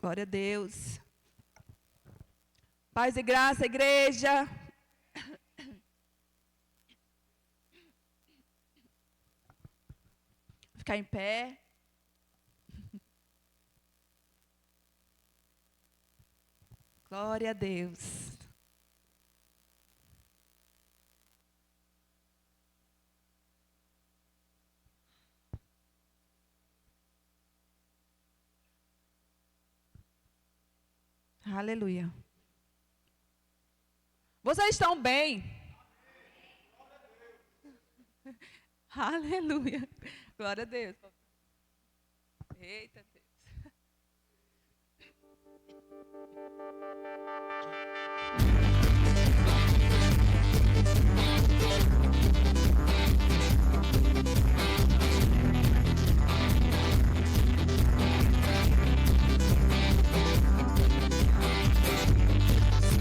Glória a Deus. Paz e graça, igreja. Ficar em pé. Glória a Deus. Aleluia. Vocês estão bem? Aleluia. Glória a Deus. Eita Deus.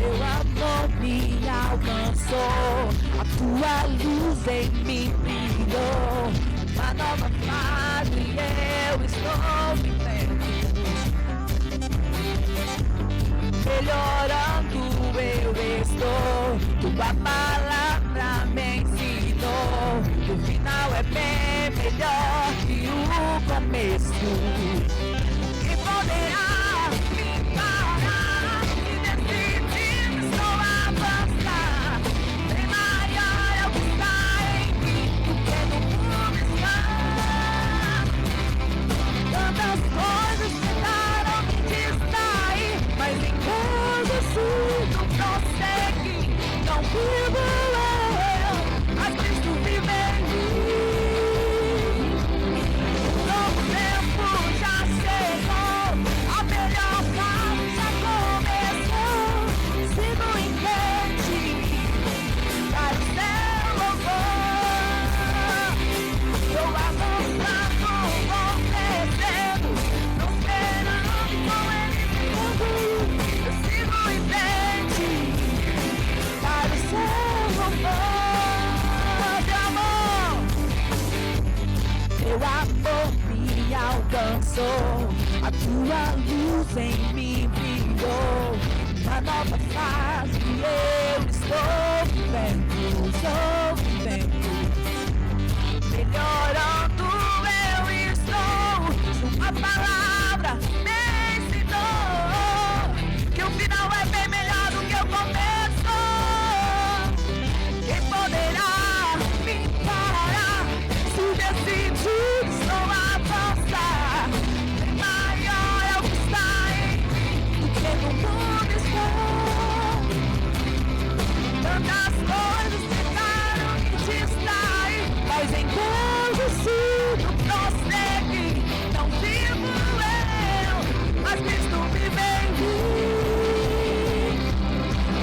Seu amor me alcançou, a tua luz em mim brilhou. Uma nova fase eu estou vivendo, melhorando eu estou. Tua palavra me ensinou, o final é bem melhor que o começo. Quem poderá me parar? Estou a avançar, bem maior é o que está em mim do que no mundo está. Tantas coisas tentaram me distrair, mas enquanto sigo prosseguir, não vivo eu, mas Cristo vive em mim. Um novo tempo já chegou, a melhor fase já começou. Sigo em frente, para o céu louvor. Estou avançando, vou crescendo, prosperando com Ele me conduz. Eu sigo em frente, para o céu louvor. Teu amor me alcançou, a tua luz em mim brilhou. Uma nova fase eu estou vivendo, melhorando eu estou. Sua palavra me ensinou que o final é bem melhor do que o começo. Quem poderá me parar? Se decidir, estou a avançar, bem maior é o que está em mim do que no mundo está. Tantas coisas tentaram me distrair, mas enquanto sigo prosseguir, não vivo eu, mas Cristo vive em mim.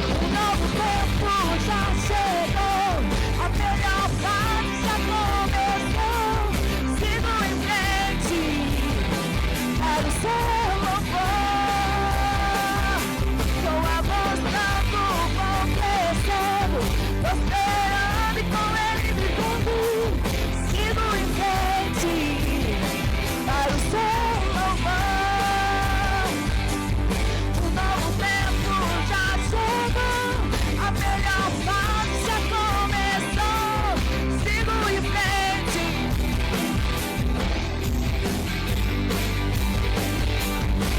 Um novo tempo já chegou, a melhor fase já começou. Sigo em frente, para o céu louvor. Estou avançando, vou crescendo, prosperando e com Ele me conduz. Sigo em frente, para o céu louvor. Um novo tempo já chegou, a melhor fase já começou. Sigo em frente,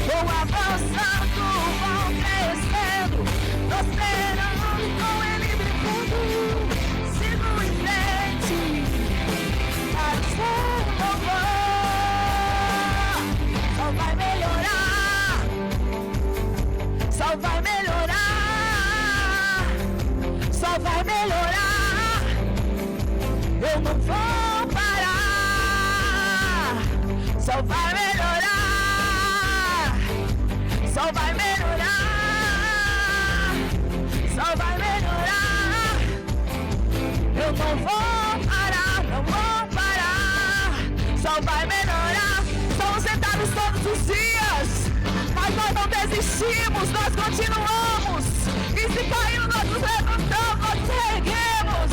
vou avançando, vou crescendo, prosperando e com Ele me conduz. Sigo em frente, para o céu louvor. Só vai melhorar, só vai melhorar, só vai melhorar. Eu não vou parar, só vai melhorar, só vai melhorar, só vai melhorar. Eu não vou parar, não vou parar, só vai melhorar. Estamos sentados todos os dias, mas nós não desistimos, nós continuamos. E se caímos, nós nos levantamos, nós nos erguemos.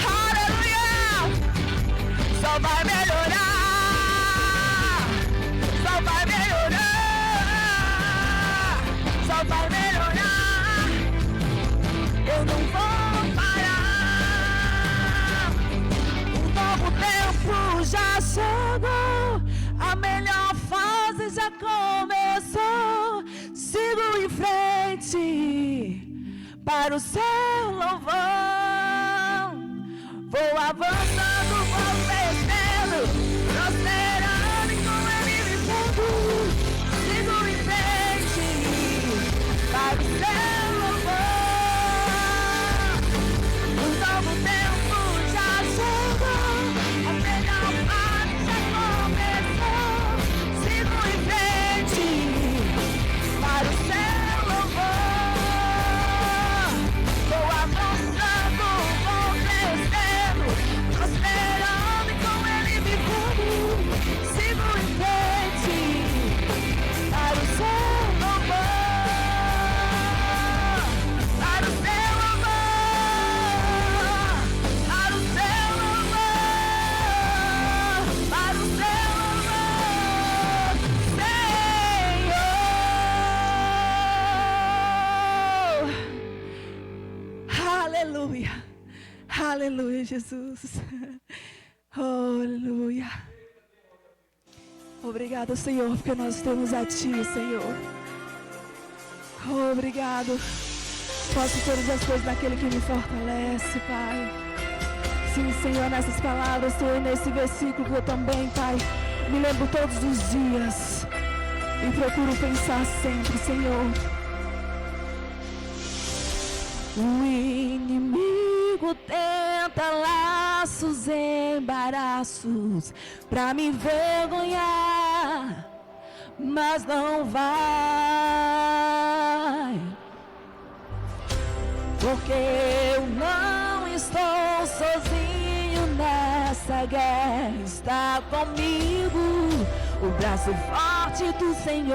Aleluia! Só vai melhorar, só vai melhorar. para o seu louvor. Vou avançando, vou crescendo, prosperando e com ele me fundo. Sigo em frente para o seu louvor. Um novo tempo já chegou, a melhor parte já começou. Sigo em frente para o seu louvor. Vou avançando, vou crescendo, prosperando e com ele me fundo. Sigo em frente para o seu louvor. Para o seu louvor. Para o seu louvor. Para o seu louvor. Senhor. Aleluia. Aleluia, Jesus. Oh, aleluia. Obrigado, Senhor, porque nós temos a Ti, Senhor. Oh, obrigado. Posso todas as coisas naquele que me fortalece, Pai. Sim, Senhor, nessas palavras, Senhor, nesse versículo que eu também, Pai, me lembro todos os dias e procuro pensar sempre, Senhor. O inimigo tenta laços, embaraços pra me envergonhar, mas não vai, porque eu não estou sozinho nessa guerra. Está comigo o braço forte do Senhor,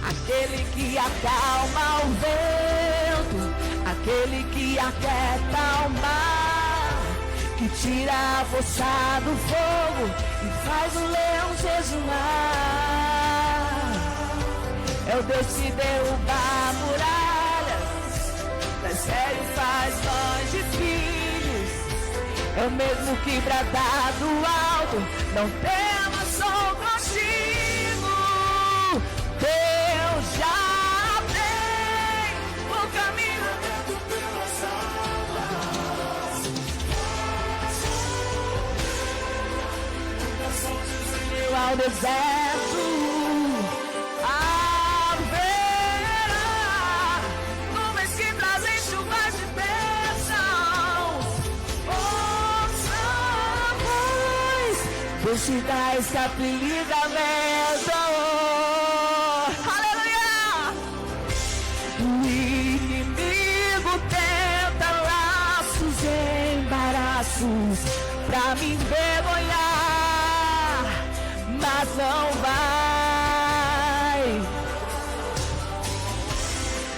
aquele que acalma o vento, aquele que aquieta o mar, que tira a força do fogo e faz o leão jejuar. É o Deus que derruba muralhas, transfere e faz mães de filhos. É o mesmo que brada do alto, não temas, sou contigo. Deus já tem o caminho aberto pelas águas. Ao deserto haverá nuvens que trazem chuvas de bênçãos. Ouça, pois, Deus te dá escape e livramento. Pra me envergonhar, mas não vai,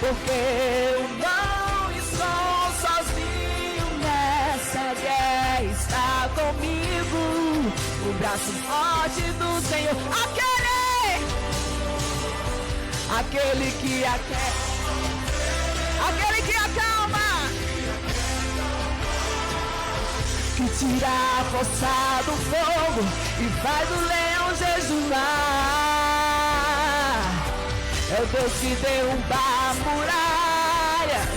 porque eu não estou sozinho nessa guerra. Está comigo o braço forte do Senhor, aquele que acalma, que tira a força do fogo e faz o leão jejuar. É o Deus que derruba muralhas,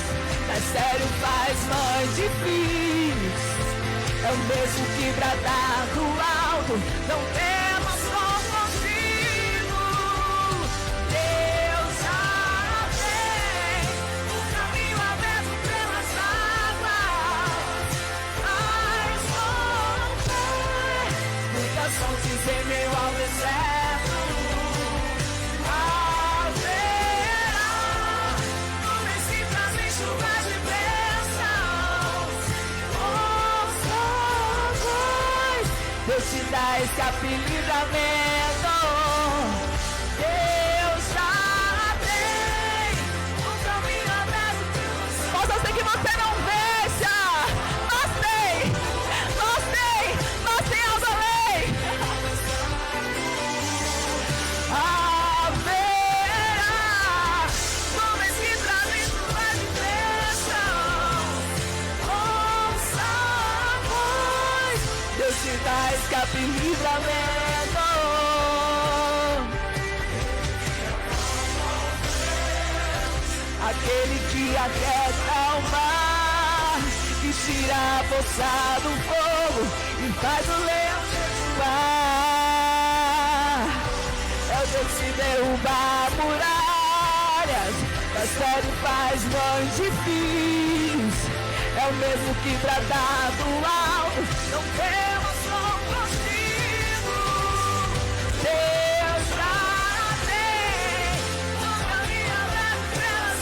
das sério faz mães de filhos. É o mesmo que brada do alto, não temas, sou contigo. Deus já tem o caminho aberto pelas águas. Muitas fontes em meio ao deserto haverá nuvens que trazem chuvas de bênçãos. Ouça, voz, Deus te dá escape e livramento. Deus já tem o caminho aberto pelas águas. Possa ser que você não veja, mas tem algo além. Haverá nuvens que trazem chuvas de bênçãos. Ouça, pois, Deus te dá escape e livramento. que aquieta o mar, que tira a força do fogo e faz o leão derrubar. É o Deus que derruba muralhas, transfere paz, mães e filhos. É o mesmo que brada do alto, não temos som contigo. Deus tem um caminho aberto pelas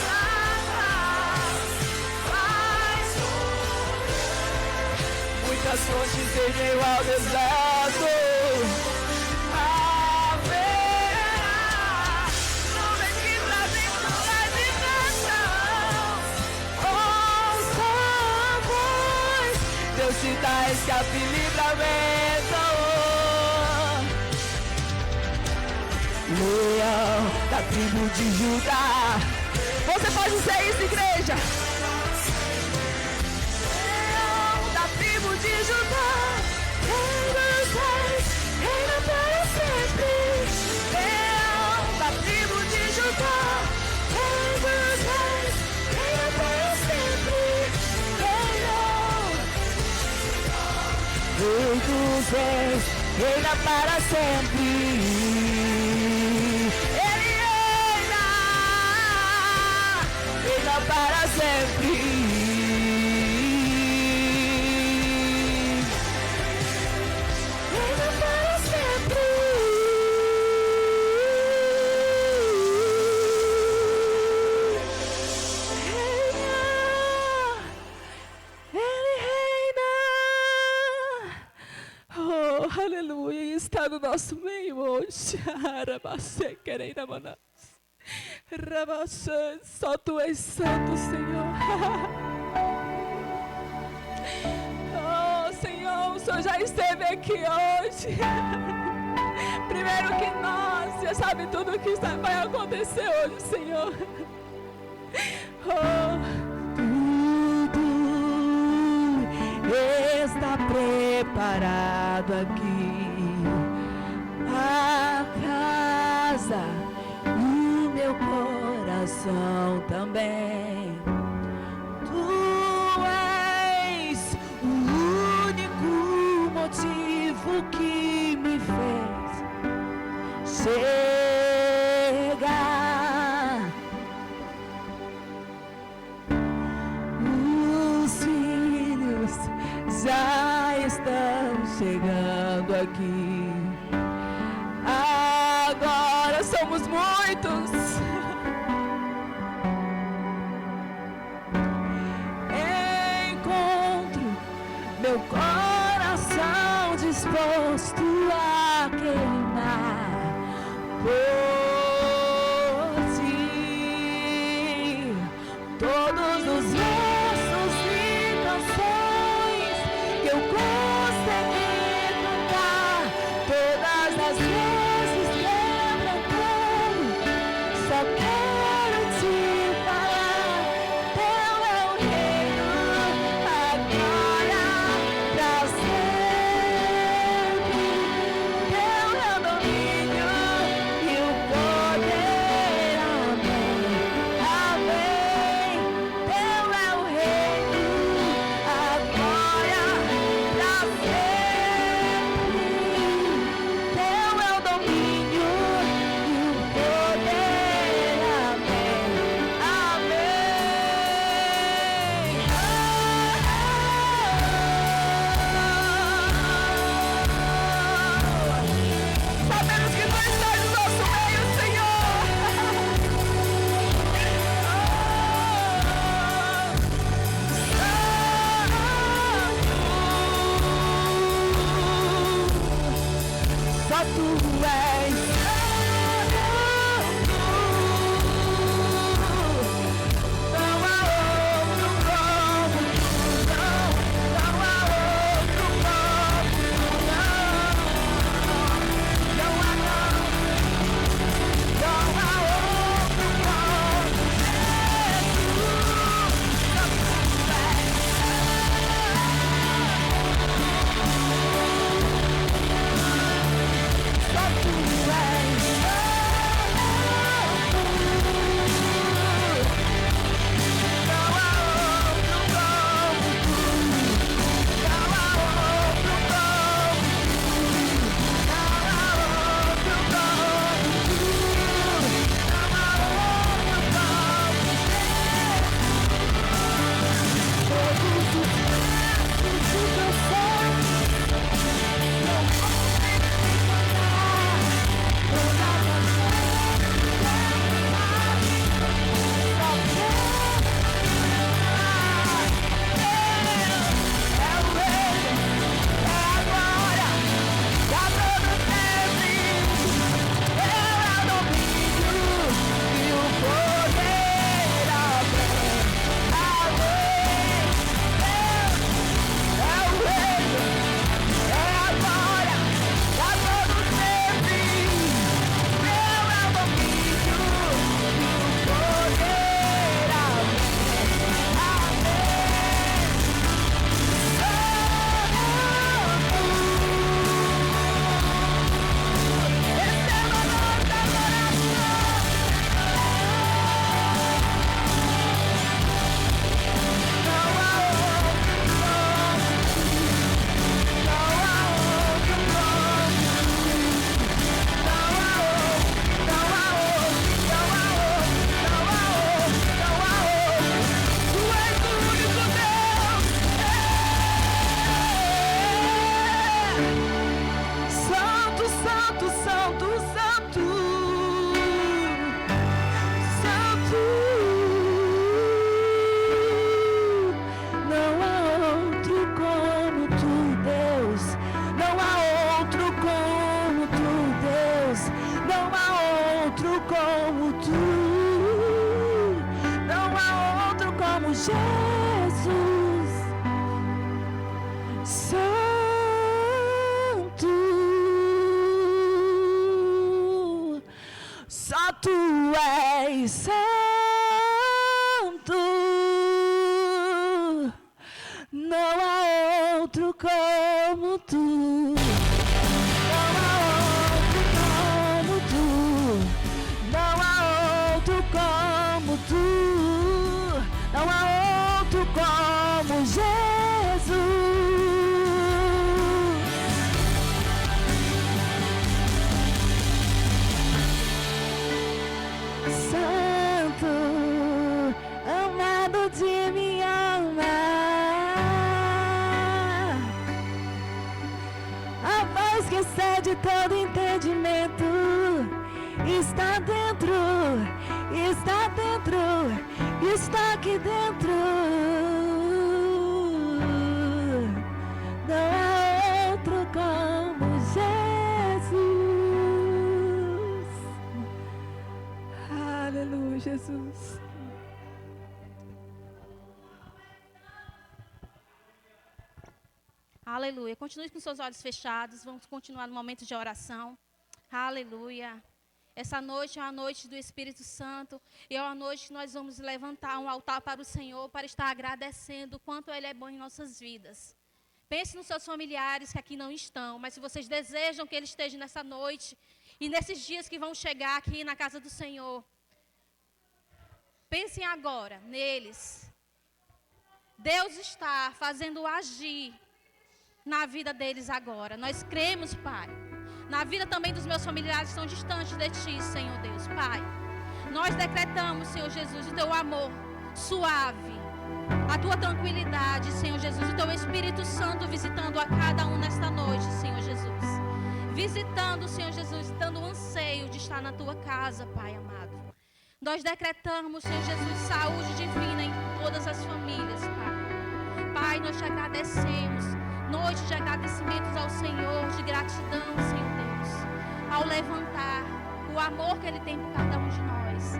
águas, faz muitas fontes em meio ao deserto. Deus te dá escape e livramento. Leão da tribo de Judá. Você pode dizer isso, igreja? Leão da tribo de Judá, Rei dos reis, reina para sempre. Leão da tribo de Judá, Rei dos reis, reina para sempre. Rei dos reis, reina para sempre. Ele reina, reina para sempre. Reina para sempre. Aleluia, e está no nosso meio hoje. Só Tu és santo, Senhor. Oh, Senhor, o Senhor já esteve aqui hoje. Primeiro que nós, já sabe tudo o que vai acontecer hoje, Senhor. Oh, tudo está preparado aqui. A casa e o meu coração também. Tu és o único motivo que me fez chegar. Os filhos já estão chegando aqui. Agora somos muitos. Encontro meu coração disposto a queimar por Ti. Todos os versos e canções que eu consegui cantar, todas as vezes que eu procuro, só quero Te falar. Teu é o reino, agora pra sempre. Teu é o domínio e o poder, amém, amém. Teu é o reino, agora pra sempre. Teu é o domínio e o poder, amém, amém. Sabemos que Tu estás no nosso meio, Senhor. Só Tu és santo. Não há outro como Tu, não. Não há outro como Tu, não. Não há não. Não há outro como Jesus. Só Tu és. Só Tu és. Excede todo entendimento, está dentro, está aqui dentro. Não há outro como Jesus. Aleluia, Jesus. Aleluia. Continue com seus olhos fechados. Vamos continuar no momento de oração. Aleluia. Essa noite é uma noite do Espírito Santo. E é uma noite que nós vamos levantar um altar para o Senhor, para estar agradecendo o quanto Ele é bom em nossas vidas. Pense nos seus familiares que aqui não estão, mas se vocês desejam que Ele esteja nessa noite e nesses dias que vão chegar aqui na casa do Senhor, pensem agora neles. Deus está fazendo agir na vida deles agora. Nós cremos, Pai. Na vida também dos meus familiares que estão distantes de Ti, Senhor Deus. Pai, nós decretamos, Senhor Jesus, o Teu amor suave, a Tua tranquilidade, Senhor Jesus, o Teu Espírito Santo visitando a cada um nesta noite, Senhor Jesus. Visitando, Senhor Jesus, dando um anseio de estar na Tua casa, Pai amado. Nós decretamos, Senhor Jesus, saúde divina em todas as famílias, Pai. Pai, nós Te agradecemos. Noite de agradecimentos ao Senhor, de gratidão, Senhor Deus, ao levantar o amor que Ele tem por cada um de nós.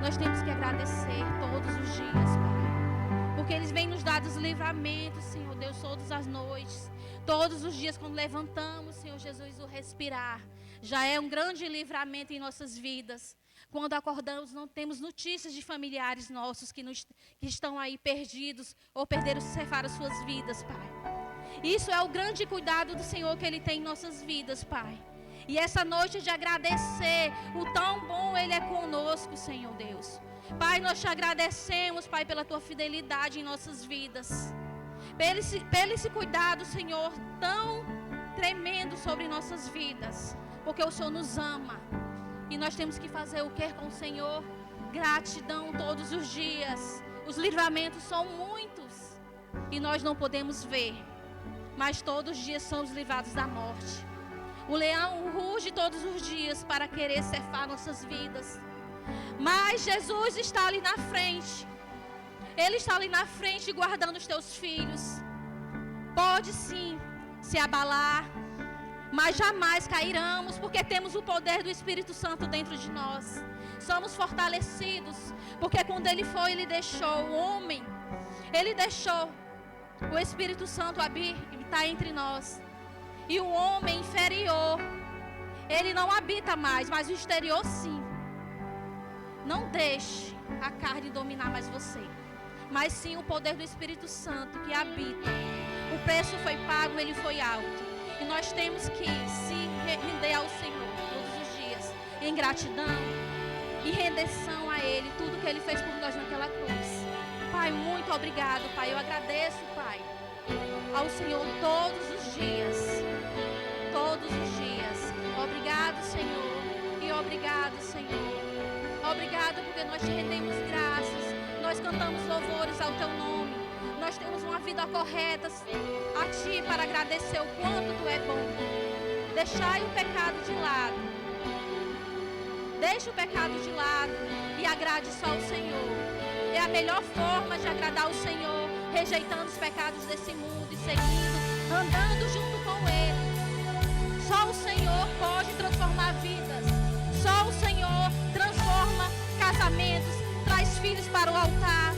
Nós temos que agradecer todos os dias, Pai, porque Ele vem nos dar os livramentos, Senhor Deus, todas as noites, todos os dias quando levantamos, Senhor Jesus, o respirar, já é um grande livramento em nossas vidas. Quando acordamos, não temos notícias de familiares nossos que estão aí perdidos ou perderam, cefaram as suas vidas, Pai. Isso é o grande cuidado do Senhor que Ele tem em nossas vidas, Pai. E essa noite de agradecer o tão bom Ele é conosco, Senhor Deus. Pai, nós Te agradecemos, Pai, pela Tua fidelidade em nossas vidas. Pelo esse cuidado, Senhor, tão tremendo sobre nossas vidas. Porque o Senhor nos ama. E nós temos que fazer o que com o Senhor? Gratidão todos os dias. Os livramentos são muitos. E nós não podemos ver. Mas todos os dias somos livrados da morte. O leão ruge todos os dias para querer cefar nossas vidas. Mas Jesus está ali na frente. Ele está ali na frente guardando os teus filhos. Pode sim se abalar, mas jamais cairemos, porque temos o poder do Espírito Santo dentro de nós. Somos fortalecidos, porque quando Ele foi, Ele deixou o homem. Ele deixou o Espírito Santo habitar entre nós. E o homem inferior, ele não habita mais, mas o exterior sim. Não deixe a carne dominar mais você, mas sim o poder do Espírito Santo que habita. O preço foi pago, ele foi alto. E nós temos que se render ao Senhor todos os dias, em gratidão e rendição a Ele, tudo que Ele fez por nós naquela cruz. Pai, muito obrigado, Pai. Eu agradeço, Pai, ao Senhor todos os dias. Todos os dias. Obrigado, Senhor. E obrigado, Senhor. Obrigado porque nós te rendemos graças. Nós cantamos louvores ao Teu nome. Nós temos uma vida correta a Ti para agradecer o quanto Tu é bom. Deixai o pecado de lado deixe o pecado de lado e agrade só o Senhor. É a melhor forma de agradar o Senhor, rejeitando os pecados desse mundo e seguindo, andando junto com Ele. Só o Senhor pode transformar vidas. Só o Senhor transforma casamentos, traz filhos para o altar,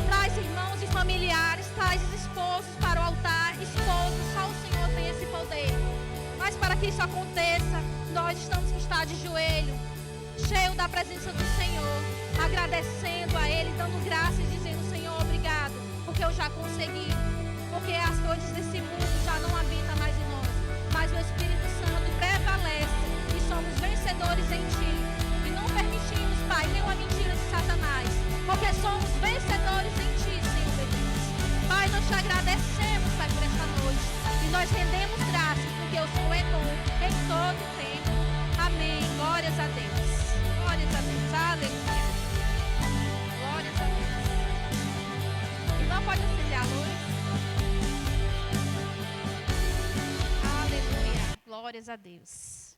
traz irmãos e familiares, traz esposos para o altar, esposos, só o Senhor tem esse poder. Mas para que isso aconteça, nós estamos que estar de joelho, cheio da presença do Senhor, agradecendo a Ele, dando graças e dizendo: Senhor, obrigado, porque eu já consegui, porque as coisas desse mundo já não habitam mais em nós, mas o Espírito Santo prevalece e somos vencedores em Ti. E não permitimos, Pai, nenhuma mentira de Satanás, porque somos vencedores em Ti, Senhor meu Deus. Pai, nós te agradecemos, Pai, por esta noite, e nós rendemos graças, porque o Senhor é bom em todo o tempo. Amém. Glórias a Deus. Glórias a Deus. Aleluia. Glórias a Deus. Irmão, pode acender a luz. Aleluia. Glórias a Deus.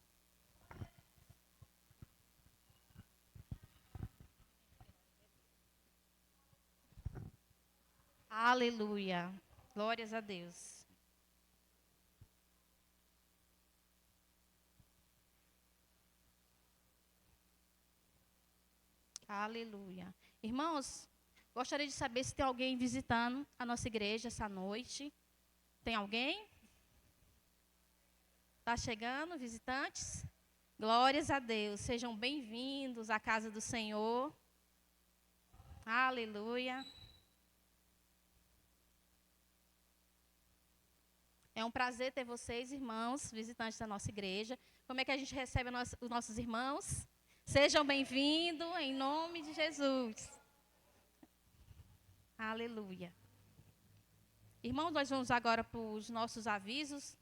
Aleluia. Glórias a Deus. Aleluia. Irmãos, gostaria de saber se tem alguém visitando a nossa igreja essa noite. Tem alguém? Está chegando, visitantes? Glórias a Deus. Sejam bem-vindos à casa do Senhor. Aleluia. É um prazer ter vocês, irmãos, visitantes da nossa igreja. Como é que a gente recebe os nossos irmãos? Sejam bem-vindos, em nome de Jesus. Aleluia. Irmãos, nós vamos agora para os nossos avisos.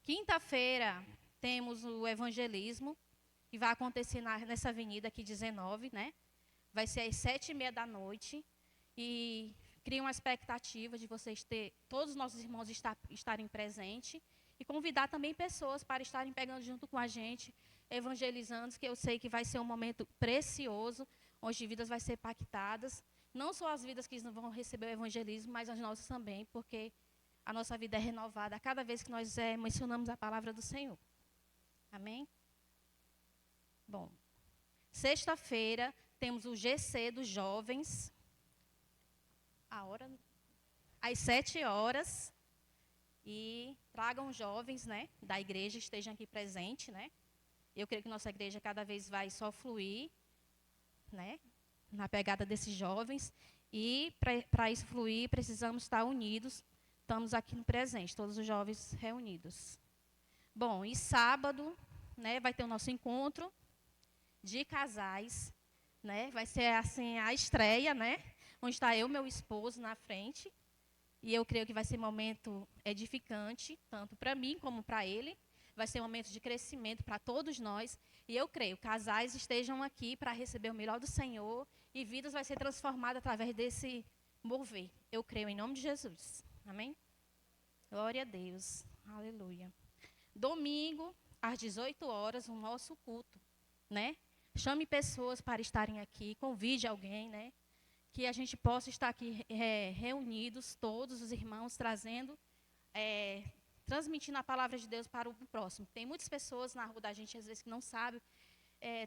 Quinta-feira temos o evangelismo, que vai acontecer nessa avenida aqui 19, né? Vai ser às 7h30 e cria uma expectativa de vocês todos os nossos irmãos estarem presentes e convidar também pessoas para estarem pegando junto com a gente, evangelizando, que eu sei que vai ser um momento precioso, onde vidas vão ser impactadas, não só as vidas que vão receber o evangelismo, mas as nossas também, porque a nossa vida é renovada a cada vez que nós mencionamos a palavra do Senhor. Amém? Bom, sexta-feira temos o GC dos jovens, a hora, às 7h, e tragam jovens, né, da igreja, estejam aqui presentes, né? Eu creio que nossa igreja cada vez vai só fluir, né, na pegada desses jovens, e para isso fluir, precisamos estar unidos. Estamos aqui no presente, todos os jovens reunidos. Bom, e sábado, né, vai ter o nosso encontro de casais, né? Vai ser assim a estreia, né? Onde está eu e meu esposo na frente. E eu creio que vai ser um momento edificante, tanto para mim como para ele. Vai ser um momento de crescimento para todos nós. E eu creio, casais estejam aqui para receber o melhor do Senhor e vidas vai ser transformadas através desse mover. Eu creio em nome de Jesus. Amém? Glória a Deus. Aleluia. Domingo, às 18h, o nosso culto, né? Chame pessoas para estarem aqui, convide alguém, né? Que a gente possa estar aqui reunidos, todos os irmãos, transmitindo a palavra de Deus para o próximo. Tem muitas pessoas na rua da gente, às vezes, que não sabem,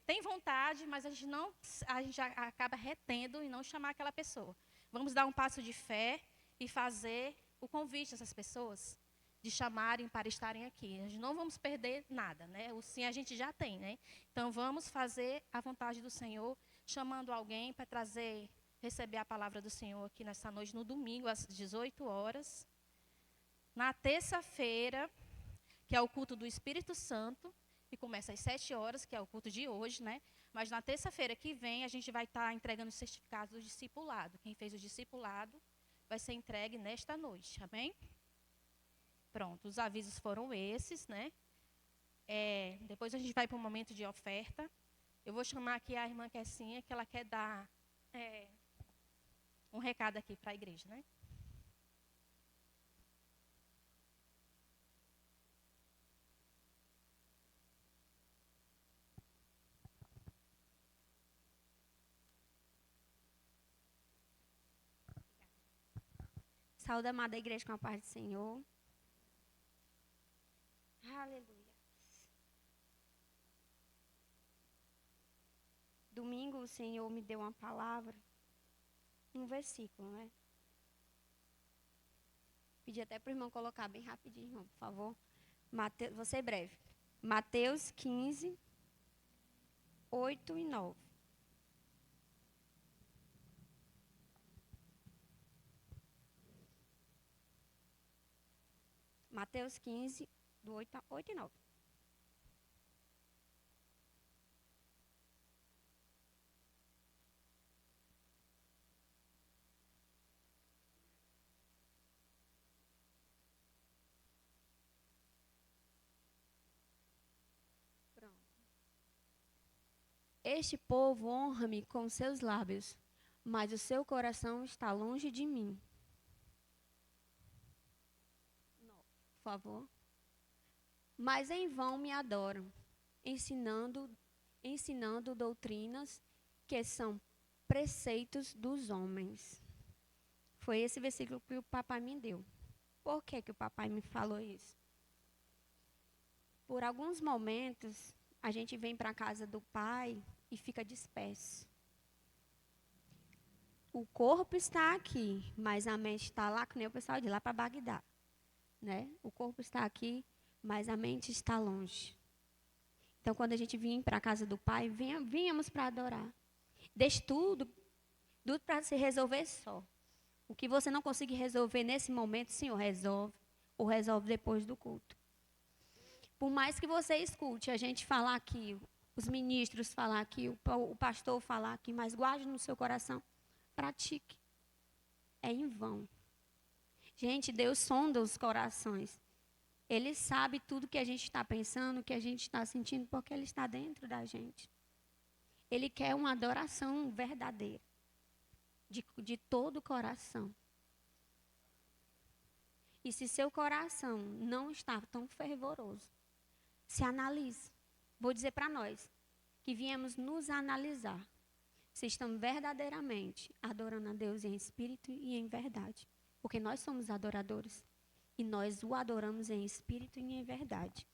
tem vontade, mas a gente acaba retendo e não chamar aquela pessoa. Vamos dar um passo de fé e fazer o convite a essas pessoas, de chamarem para estarem aqui. A gente não vamos perder nada, né? O sim a gente já tem, né? Então, vamos fazer a vontade do Senhor, chamando alguém para receber a palavra do Senhor aqui nessa noite, no domingo, às 18h. Na terça-feira, que é o culto do Espírito Santo, que começa às 7h, que é o culto de hoje, né? Mas na terça-feira que vem, a gente vai estar entregando os certificados do discipulado. Quem fez o discipulado vai ser entregue nesta noite, amém? Pronto, os avisos foram esses, né? Depois a gente vai para um momento de oferta. Eu vou chamar aqui a irmã Kessinha, que ela quer dar um recado aqui para a igreja, né? Saúde a amada igreja com a paz do Senhor. Aleluia. Domingo o Senhor me deu uma palavra, um versículo, né? Pedi até para o irmão colocar bem rapidinho, irmão, por favor. Mateus, vou ser breve. Mateus 15, 8 e 9. Mateus 15, do 8 e 9. Pronto. Este povo honra-me com seus lábios, mas o seu coração está longe de mim. Por favor. Mas em vão me adoram, ensinando doutrinas que são preceitos dos homens. Foi esse versículo que o papai me deu. Por que o papai me falou isso? Por alguns momentos, a gente vem para a casa do pai e fica disperso. O corpo está aqui, mas a mente está lá, que nem o pessoal de lá para Bagdá. Né? O corpo está aqui, mas a mente está longe. Então, quando a gente vinha para a casa do pai, vínhamos para adorar. Deixe tudo para se resolver só. O que você não conseguir resolver nesse momento, Senhor, resolve. Ou resolve depois do culto. Por mais que você escute a gente falar aqui, os ministros falar aqui, o pastor falar aqui, mas guarde no seu coração, pratique. É em vão. Gente, Deus sonda os corações. Ele sabe tudo que a gente está pensando, que a gente está sentindo, porque Ele está dentro da gente. Ele quer uma adoração verdadeira, de todo o coração. E se seu coração não está tão fervoroso, se analise. Vou dizer para nós, que viemos nos analisar, se estamos verdadeiramente adorando a Deus em espírito e em verdade. Porque nós somos adoradores. E nós o adoramos em espírito e em verdade.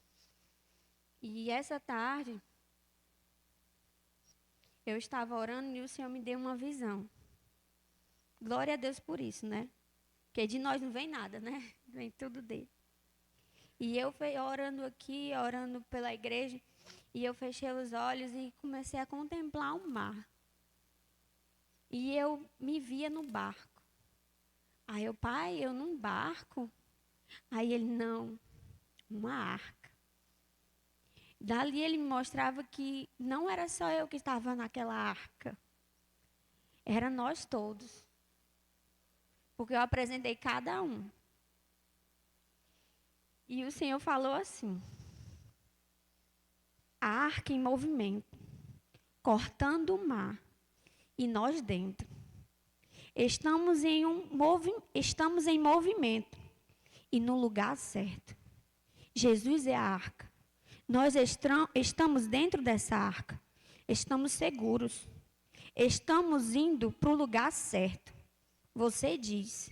E essa tarde, eu estava orando e o Senhor me deu uma visão. Glória a Deus por isso, né? Porque de nós não vem nada, né? Vem tudo dele. E eu fui orando aqui, orando pela igreja, e eu fechei os olhos e comecei a contemplar o mar. E eu me via no barco. Aí eu, pai, eu num barco? Aí ele, não, uma arca. Dali ele me mostrava que não era só eu que estava naquela arca. Era nós todos. Porque eu apresentei cada um. E o Senhor falou assim, a arca em movimento, cortando o mar, e nós dentro. Estamos em movimento e no lugar certo. Jesus é a arca. Nós estamos dentro dessa arca. Estamos seguros. Estamos indo para o lugar certo. Você diz,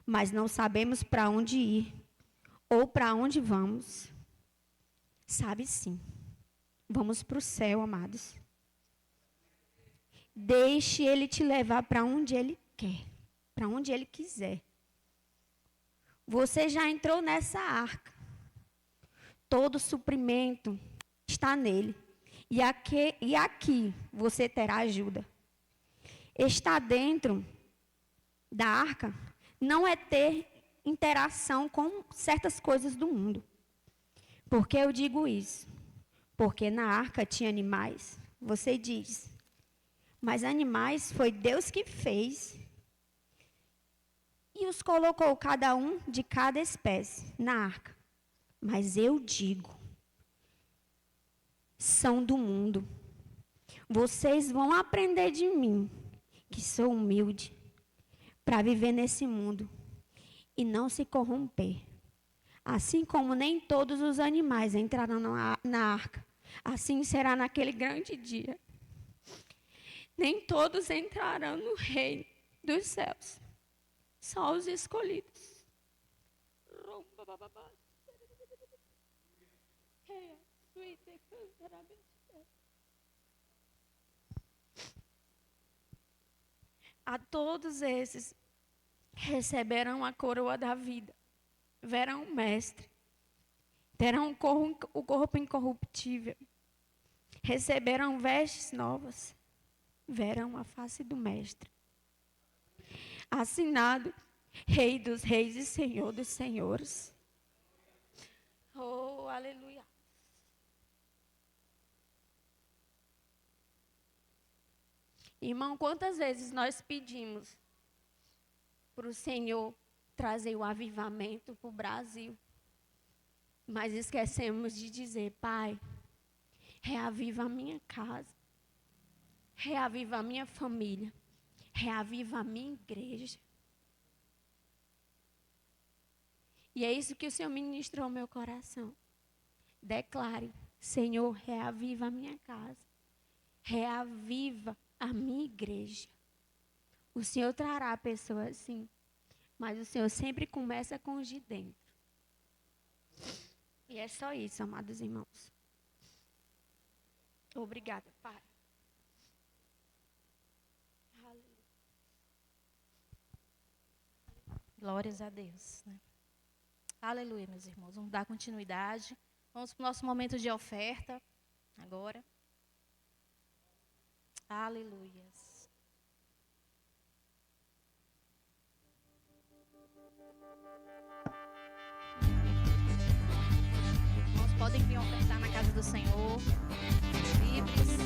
mas não sabemos para onde ir ou para onde vamos. Sabe sim. Vamos para o céu, amados. Deixe Ele te levar para onde Ele quer, para onde Ele quiser. Você já entrou nessa arca. Todo suprimento está nele. E aqui você terá ajuda. Estar dentro da arca não é ter interação com certas coisas do mundo. Por que eu digo isso? Porque na arca tinha animais. Você diz, mas animais foi Deus que fez e os colocou cada um de cada espécie na arca. Mas eu digo, são do mundo. Vocês vão aprender de mim, que sou humilde, para viver nesse mundo e não se corromper. Assim como nem todos os animais entrarão na arca, assim será naquele grande dia. Nem todos entrarão no reino dos céus. Só os escolhidos. A todos esses receberão a coroa da vida, verão o Mestre, terão o corpo incorruptível, receberão vestes novas, verão a face do Mestre. Assinado, Rei dos Reis e Senhor dos Senhores. Oh, aleluia. Irmão, quantas vezes nós pedimos para o Senhor trazer o avivamento para o Brasil, mas esquecemos de dizer: Pai, reaviva a minha casa, reaviva a minha família, reaviva a minha igreja. E é isso que o Senhor ministrou ao meu coração. Declare: Senhor, reaviva a minha casa, reaviva a minha igreja. O Senhor trará pessoas assim, mas o Senhor sempre começa com os de dentro. E é só isso, amados irmãos. Obrigada, Pai. Glórias a Deus, né? Aleluia, meus irmãos. Vamos dar continuidade. Vamos para o nosso momento de oferta agora. Aleluias. Irmãos, podem vir ofertar na casa do Senhor. Livres.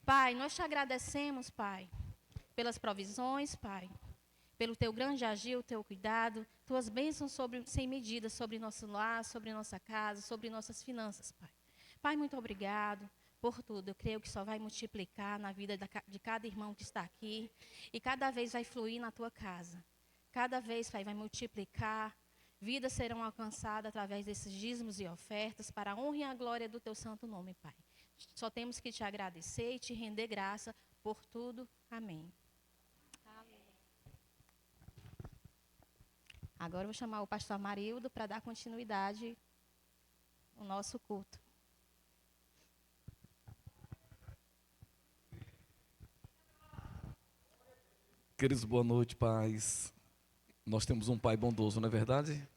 Pai, nós te agradecemos, Pai, pelas provisões, Pai, pelo teu grande agir, o teu cuidado, tuas bênçãos sem medida sobre nosso lar, sobre nossa casa, sobre nossas finanças, Pai. Pai, muito obrigado por tudo. Eu creio que só vai multiplicar na vida de cada irmão que está aqui e cada vez vai fluir na tua casa. Cada vez, Pai, vai multiplicar. Vidas serão alcançadas através desses dízimos e ofertas para a honra e a glória do teu santo nome, Pai. Só temos que te agradecer e te render graça por tudo. Amém. Agora eu vou chamar o pastor Amarildo para dar continuidade ao nosso culto. Queridos, boa noite, pais. Nós temos um pai bondoso, não é verdade?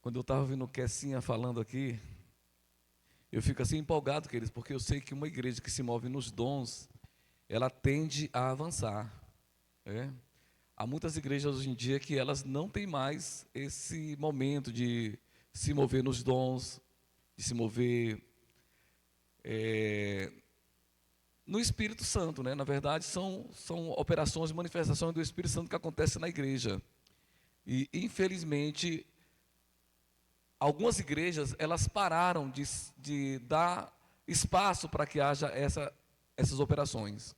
Quando eu estava ouvindo o Kessinha falando aqui, eu fico assim empolgado, queridos, porque eu sei que uma igreja que se move nos dons, ela tende a avançar. Há muitas igrejas hoje em dia que elas não têm mais esse momento de se mover nos dons, de se mover no Espírito Santo, né? Na verdade, são operações, manifestações do Espírito Santo que acontecem na igreja. E, infelizmente, algumas igrejas, elas pararam de dar espaço para que haja essas operações.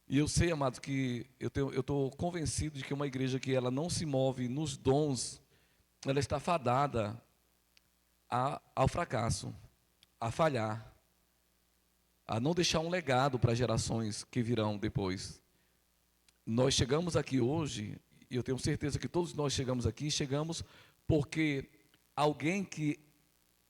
E eu sei, amados, que eu estou convencido de que uma igreja que ela não se move nos dons, ela está fadada ao fracasso, a falhar, a não deixar um legado para gerações que virão depois. Nós chegamos aqui hoje, e eu tenho certeza que todos nós chegamos aqui porque alguém que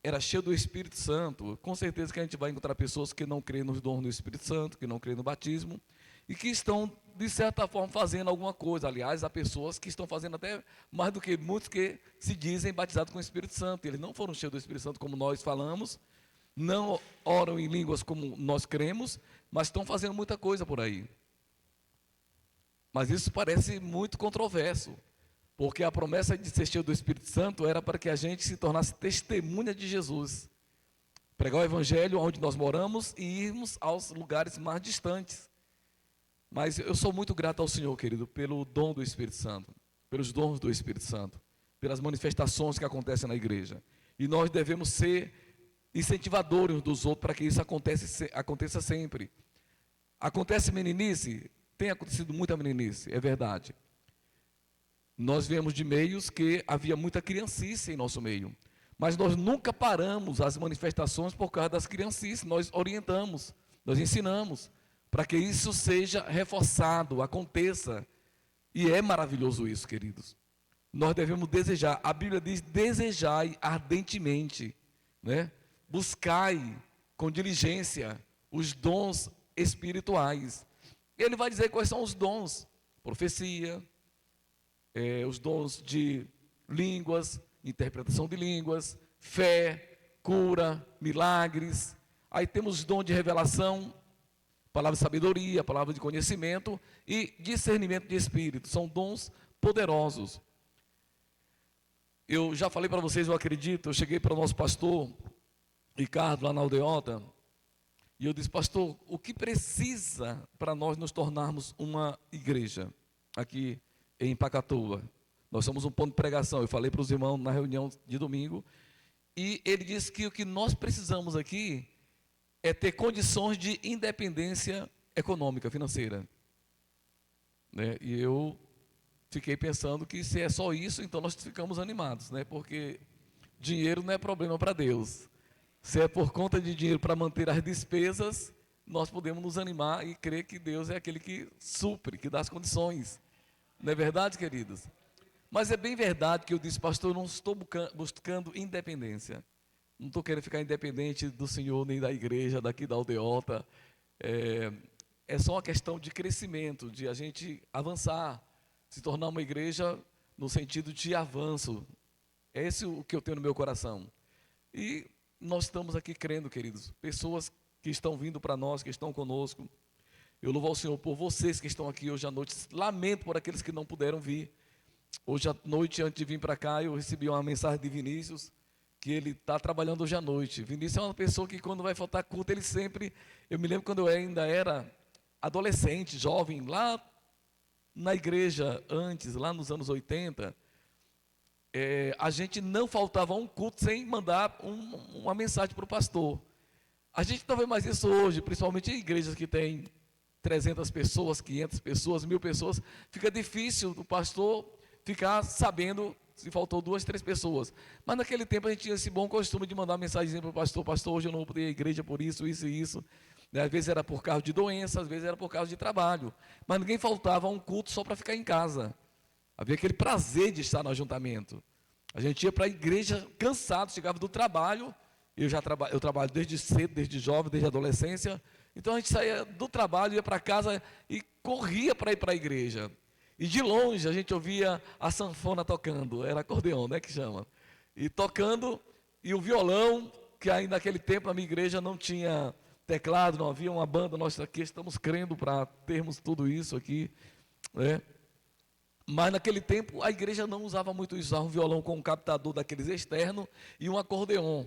era cheio do Espírito Santo, com certeza que a gente vai encontrar pessoas que não creem nos dons do Espírito Santo, que não creem no batismo, e que estão, de certa forma, fazendo alguma coisa. Aliás, há pessoas que estão fazendo até mais do que muitos que se dizem batizados com o Espírito Santo. Eles não foram cheios do Espírito Santo como nós falamos, não oram em línguas como nós cremos, mas estão fazendo muita coisa por aí. Mas isso parece muito controverso, porque a promessa de ser cheio do Espírito Santo era para que a gente se tornasse testemunha de Jesus. Pregar o Evangelho onde nós moramos e irmos aos lugares mais distantes. Mas eu sou muito grato ao Senhor, querido, pelo dom do Espírito Santo, pelos dons do Espírito Santo, pelas manifestações que acontecem na igreja. E nós devemos ser incentivadores dos outros para que isso aconteça sempre. Acontece meninice? Tem acontecido muita meninice, é verdade. Nós viemos de meios que havia muita criancice em nosso meio. Mas nós nunca paramos as manifestações por causa das criancices. Nós orientamos, nós ensinamos, para que isso seja reforçado, aconteça. E é maravilhoso isso, queridos. Nós devemos desejar, a Bíblia diz, desejai ardentemente, né? Buscai com diligência os dons espirituais. Ele vai dizer quais são os dons: profecia, os dons de línguas, interpretação de línguas, fé, cura, milagres. Aí temos dom de revelação, palavra de sabedoria, palavra de conhecimento e discernimento de espírito. São dons poderosos. Eu já falei para vocês, eu acredito, eu cheguei para o nosso pastor Ricardo lá na aldeota, e eu disse: pastor, o que precisa para nós nos tornarmos uma igreja aqui em Pacatuba? Nós somos um ponto de pregação. Eu falei para os irmãos na reunião de domingo, e ele disse que o que nós precisamos aqui é ter condições de independência econômica, financeira, né? E eu fiquei pensando que se é só isso, então nós ficamos animados, né? Porque dinheiro não é problema para Deus. Se é por conta de dinheiro para manter as despesas, nós podemos nos animar e crer que Deus é aquele que supre, que dá as condições. Não é verdade, queridos? Mas é bem verdade que eu disse: pastor, eu não estou buscando independência. Não estou querendo ficar independente do Senhor, nem da igreja, daqui da aldeota. É só uma questão de crescimento, de a gente avançar, se tornar uma igreja no sentido de avanço. É esse o que eu tenho no meu coração. E nós estamos aqui crendo, queridos, pessoas que estão vindo para nós, que estão conosco. Eu louvo ao Senhor por vocês que estão aqui hoje à noite. Lamento por aqueles que não puderam vir. Hoje à noite, antes de vir para cá, eu recebi uma mensagem de Vinícius, que ele está trabalhando hoje à noite. Vinícius é uma pessoa que, quando vai faltar culto, ele sempre... Eu me lembro quando eu ainda era adolescente, jovem, lá na igreja antes, lá nos anos 80, a gente não faltava um culto sem mandar uma mensagem para o pastor. A gente não vê mais isso hoje, principalmente em igrejas que tem 300 pessoas, 500 pessoas, 1000 pessoas. Fica difícil o pastor ficar sabendo se faltou 2, 3 pessoas. Mas naquele tempo a gente tinha esse bom costume de mandar mensagem para o pastor: pastor, hoje eu não vou poder ir à igreja por isso, isso e isso. Às vezes era por causa de doença, às vezes era por causa de trabalho. Mas ninguém faltava a um culto só para ficar em casa. Havia aquele prazer de estar no ajuntamento. A gente ia para a igreja cansado, chegava do trabalho. Eu trabalho desde cedo, desde jovem, desde adolescência. Então a gente saía do trabalho, ia para casa e corria para ir para a igreja. E de longe a gente ouvia a sanfona tocando, era acordeão, né, que chama. E tocando, e o violão, que ainda naquele tempo na minha igreja não tinha teclado, não havia uma banda. Nós aqui estamos crendo para termos tudo isso aqui, né? Mas naquele tempo a igreja não usava muito isso, usava um violão com um captador daqueles externo e um acordeão.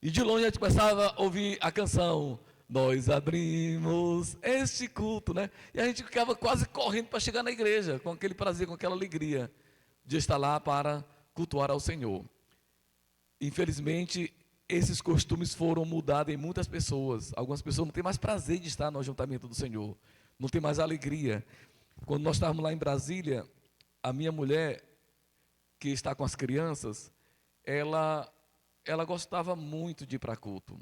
E de longe a gente começava a ouvir a canção: nós abrimos este culto, né? E a gente ficava quase correndo para chegar na igreja, com aquele prazer, com aquela alegria de estar lá para cultuar ao Senhor. Infelizmente, esses costumes foram mudados em muitas pessoas. Algumas pessoas não têm mais prazer de estar no ajuntamento do Senhor, não tem mais alegria. Quando nós estávamos lá em Brasília, a minha mulher, que está com as crianças, ela gostava muito de ir para culto.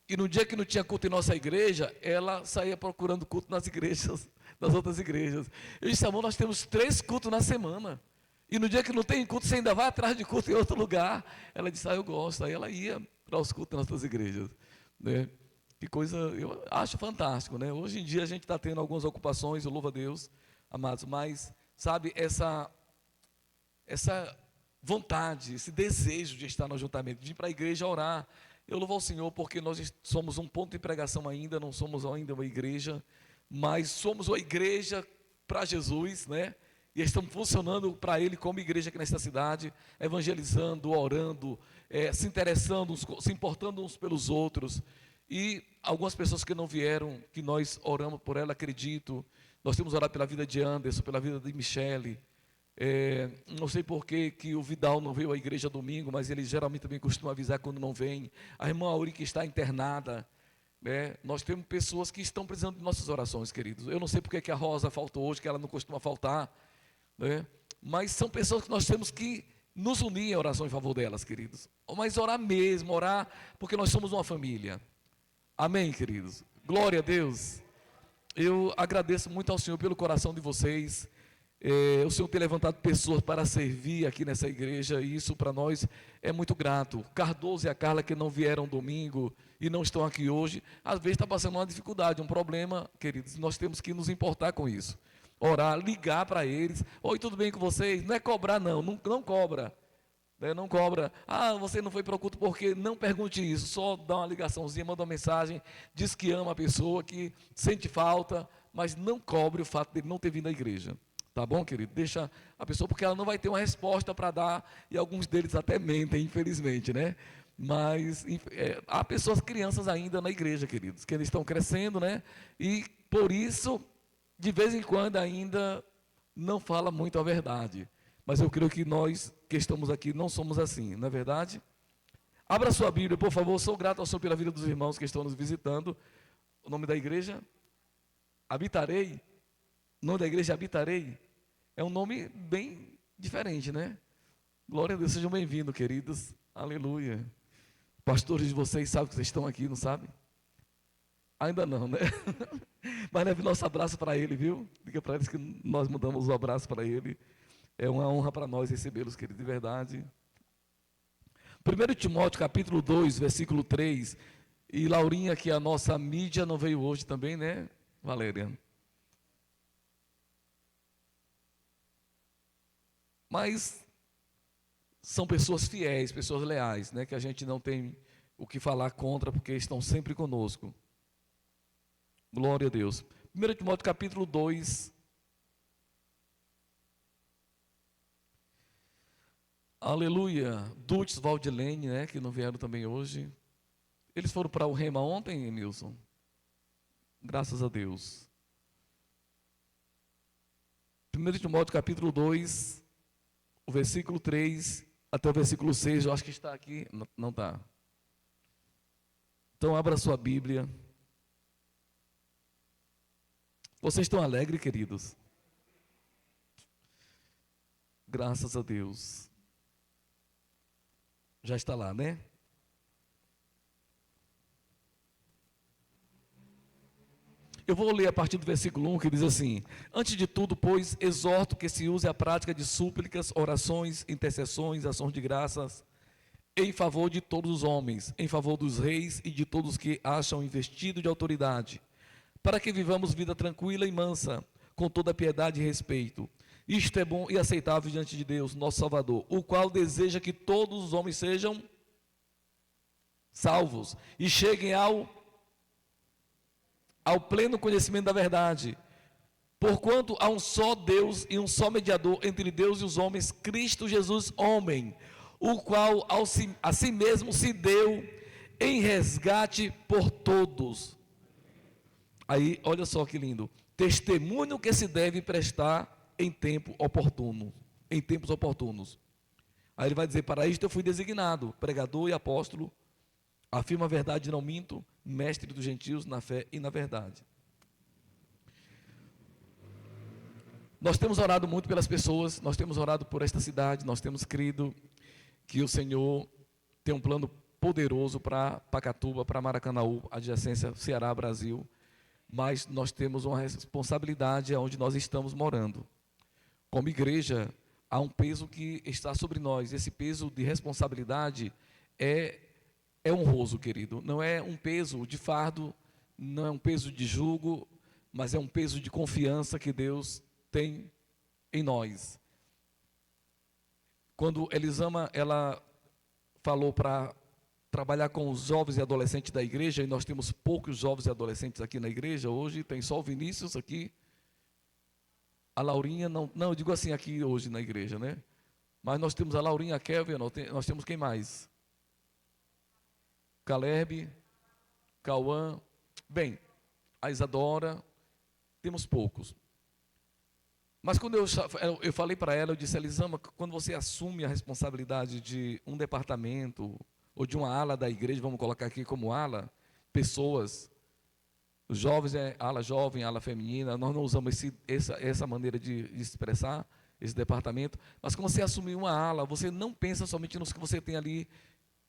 E no dia que não tinha culto em nossa igreja, ela saía procurando culto nas igrejas, nas outras igrejas. Eu disse: amor, nós temos 3 cultos na semana. E no dia que não tem culto, você ainda vai atrás de culto em outro lugar. Ela disse: eu gosto. Aí ela ia para os cultos nas outras igrejas, né? Que coisa, eu acho fantástico, né? Hoje em dia a gente está tendo algumas ocupações, eu louvo a Deus, amados, mas, sabe, essa vontade, esse desejo de estar no ajuntamento, de ir para a igreja orar. Eu louvo ao Senhor porque nós somos um ponto de pregação ainda, não somos ainda uma igreja, mas somos uma igreja para Jesus, né? E estamos funcionando para Ele como igreja aqui nesta cidade, evangelizando, orando, se interessando, se importando uns pelos outros. E algumas pessoas que não vieram, que nós oramos por ela, acredito. Nós temos orado pela vida de Anderson, pela vida de Michele. Não sei por que o Vidal não veio à igreja domingo, mas ele geralmente também costuma avisar quando não vem. A irmã Auri que está internada, né? Nós temos pessoas que estão precisando de nossas orações, queridos. Eu não sei porque que a Rosa faltou hoje, que ela não costuma faltar, né? Mas são pessoas que nós temos que nos unir em oração em favor delas, queridos. Mas orar mesmo, orar, porque nós somos uma família. Amém, queridos? Glória a Deus. Eu agradeço muito ao Senhor pelo coração de vocês. O Senhor tem levantado pessoas para servir aqui nessa igreja, e isso para nós é muito grato. Cardoso e a Carla, que não vieram domingo e não estão aqui hoje, às vezes está passando uma dificuldade, um problema, queridos. Nós temos que nos importar com isso. Orar, ligar para eles. Oi, tudo bem com vocês? Não é cobrar, não cobra. Não cobra. Ah, você não foi para o culto porque não pergunte isso. Só dá uma ligaçãozinha, manda uma mensagem, diz que ama a pessoa, que sente falta, mas não cobre o fato de ele não ter vindo à igreja. Tá bom, querido? Deixa a pessoa, porque ela não vai ter uma resposta para dar, e alguns deles até mentem, infelizmente, né? Mas há pessoas, crianças ainda na igreja, queridos, que eles estão crescendo, né? E por isso, de vez em quando ainda não fala muito a verdade. Mas eu creio que nós que estamos aqui não somos assim, não é verdade? Abra sua Bíblia, por favor. Sou grato ao Senhor pela vida dos irmãos que estão nos visitando. O nome da igreja? Habitarei. O nome da igreja Habitarei. É um nome bem diferente, né? Glória a Deus, sejam bem-vindos, queridos. Aleluia. Pastores de vocês sabem que vocês estão aqui, não sabem? Ainda não, né? Mas leve nosso abraço para ele, viu? Diga para eles que nós mandamos o abraço para ele. É uma honra para nós recebê-los, queridos, de verdade. 1 Timóteo, capítulo 2, versículo 3. E Laurinha, que é a nossa mídia, não veio hoje também, né, Valéria? Mas são pessoas fiéis, pessoas leais, né, que a gente não tem o que falar contra, porque estão sempre conosco. Glória a Deus. 1 Timóteo, capítulo 2. Aleluia. Dutz, Valdilene, né, que não vieram também hoje. Eles foram para o Rema ontem, Nilson? Graças a Deus. 1 Timóteo, capítulo 2, o versículo 3 até o versículo 6, eu acho que está aqui. Não está. Então, abra sua Bíblia. Vocês estão alegres, queridos? Graças a Deus. Já está lá, né? Eu vou ler a partir do versículo 1, que diz assim: antes de tudo, pois, exorto que se use a prática de súplicas, orações, intercessões, ações de graças, em favor de todos os homens, em favor dos reis e de todos que acham investido de autoridade, para que vivamos vida tranquila e mansa, com toda piedade e respeito. Isto é bom e aceitável diante de Deus, nosso Salvador, o qual deseja que todos os homens sejam salvos e cheguem ao pleno conhecimento da verdade. Porquanto há um só Deus e um só mediador entre Deus e os homens, Cristo Jesus, homem, o qual a si mesmo se deu em resgate por todos. Aí, olha só que lindo. Testemunho que se deve prestar em tempo oportuno, em tempos oportunos. Aí ele vai dizer: para isto eu fui designado, pregador e apóstolo, afirmo a verdade e não minto, mestre dos gentios na fé e na verdade. Nós temos orado muito pelas pessoas, nós temos orado por esta cidade, nós temos crido que o Senhor tem um plano poderoso para Pacatuba, para Maracanaú, adjacência Ceará, Brasil, mas nós temos uma responsabilidade onde nós estamos morando. Como igreja, há um peso que está sobre nós. Esse peso de responsabilidade é é honroso, querido. Não é um peso de fardo, não é um peso de jugo, mas é um peso de confiança que Deus tem em nós. Quando Elisama, ela falou para trabalhar com os jovens e adolescentes da igreja, e nós temos poucos jovens e adolescentes aqui na igreja hoje, tem só o Vinícius aqui, a Laurinha, não, eu digo assim aqui hoje na igreja, né? Mas nós temos a Laurinha, a Kelvin, nós temos quem mais? Caleb, Cauã, bem, a Isadora, temos poucos. Mas quando eu falei para ela, eu disse, Elisama, quando você assume a responsabilidade de um departamento, ou de uma ala da igreja, vamos colocar aqui como ala, pessoas, os jovens é ala jovem, ala feminina, nós não usamos essa maneira de expressar esse departamento, mas quando você assumir uma ala, você não pensa somente nos que você tem ali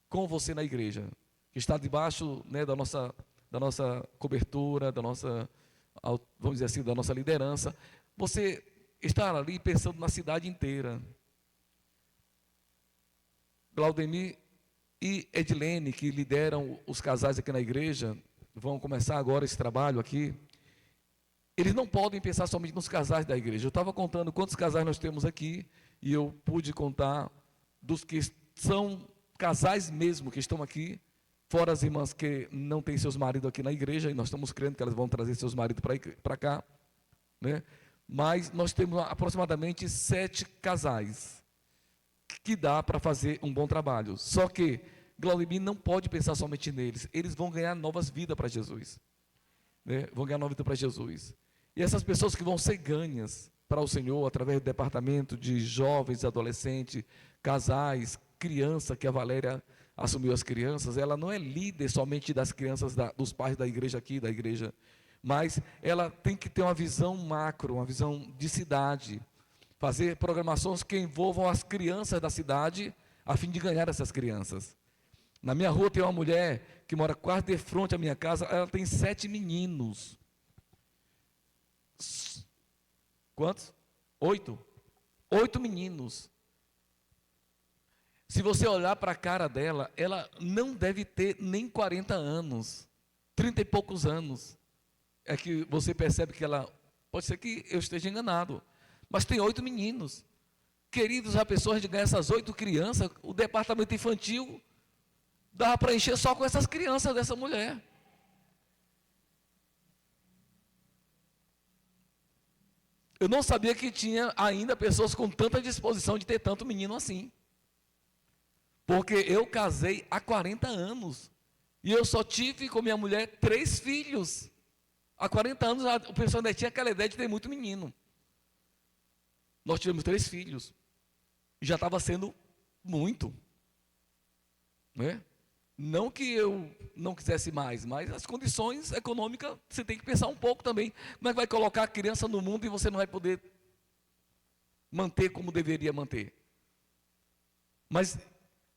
com você na igreja, que está debaixo, né, da nossa cobertura, da nossa, vamos dizer assim, da nossa liderança. Você está ali pensando na cidade inteira. Glaudemir e Edilene, que lideram os casais aqui na igreja, vão começar agora esse trabalho aqui. Eles não podem pensar somente nos casais da igreja. Eu estava contando quantos casais nós temos aqui, e eu pude contar dos que são casais mesmo, que estão aqui, fora as irmãs que não têm seus maridos aqui na igreja, e nós estamos crendo que elas vão trazer seus maridos para cá, né? Mas nós temos aproximadamente 7 casais que dá para fazer um bom trabalho. Só que Glaudemir não pode pensar somente neles. Eles vão ganhar novas vidas para Jesus, né? Vão ganhar nova vida para Jesus. E essas pessoas que vão ser ganhas para o Senhor, através do departamento de jovens, adolescentes, casais, criança, que a Valéria assumiu as crianças, ela não é líder somente das crianças dos pais da igreja aqui, da igreja, mas ela tem que ter uma visão macro, uma visão de cidade, fazer programações que envolvam as crianças da cidade, a fim de ganhar essas crianças. Na minha rua tem uma mulher que mora quase de frente à minha casa, ela tem 7 meninos. Quantos? 8? 8 meninos. Se você olhar para a cara dela, ela não deve ter nem 40 anos, 30 e poucos anos. É que você percebe que ela, pode ser que eu esteja enganado, mas tem 8 meninos. Queridos, a pessoa de ganhar essas 8 crianças, o departamento infantil dava para encher só com essas crianças dessa mulher. Eu não sabia que tinha ainda pessoas com tanta disposição de ter tanto menino assim. Porque eu casei há 40 anos. E eu só tive com minha mulher 3 filhos. Há 40 anos o pessoal ainda tinha aquela ideia de ter muito menino. Nós tivemos 3 filhos. E já estava sendo muito. Né? Não que eu não quisesse mais, mas as condições econômicas, você tem que pensar um pouco também. Como é que vai colocar a criança no mundo e você não vai poder manter como deveria manter? Mas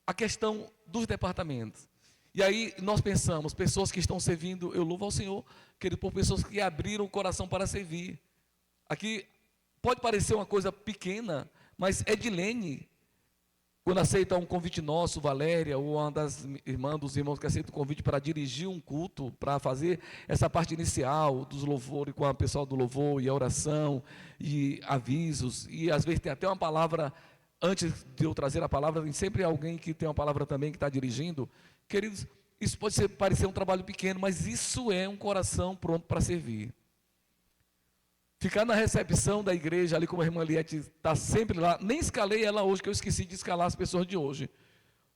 a questão dos departamentos. E aí nós pensamos, pessoas que estão servindo, eu louvo ao Senhor, querido, por pessoas que abriram o coração para servir. Aqui pode parecer uma coisa pequena, mas Edilene, quando aceita um convite nosso, Valéria, ou uma das irmãs, dos irmãos que aceita o convite para dirigir um culto, para fazer essa parte inicial dos louvores com a pessoal do louvor e a oração e avisos, e às vezes tem até uma palavra, antes de eu trazer a palavra, tem sempre alguém que tem uma palavra também que está dirigindo. Queridos, isso pode parecer um trabalho pequeno, mas isso é um coração pronto para servir. Ficar na recepção da igreja, ali como a irmã Liette está sempre lá, nem escalei ela hoje, que eu esqueci de escalar as pessoas de hoje.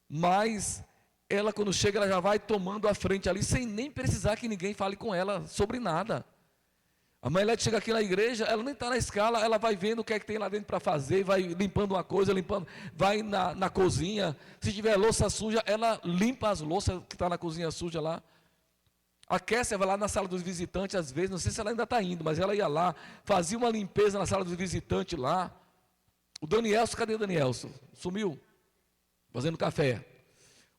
Mas ela, quando chega, ela já vai tomando a frente ali, sem nem precisar que ninguém fale com ela sobre nada. A mãe Liette chega aqui na igreja, ela nem está na escala, ela vai vendo o que é que tem lá dentro para fazer, vai limpando uma coisa, vai na cozinha. Se tiver louça suja, ela limpa as louças que estão na cozinha suja lá. A Kessia vai lá na sala dos visitantes, às vezes, não sei se ela ainda está indo, mas ela ia lá, fazia uma limpeza na sala dos visitantes lá. O Danielson, cadê o Danielson? Sumiu? Fazendo café.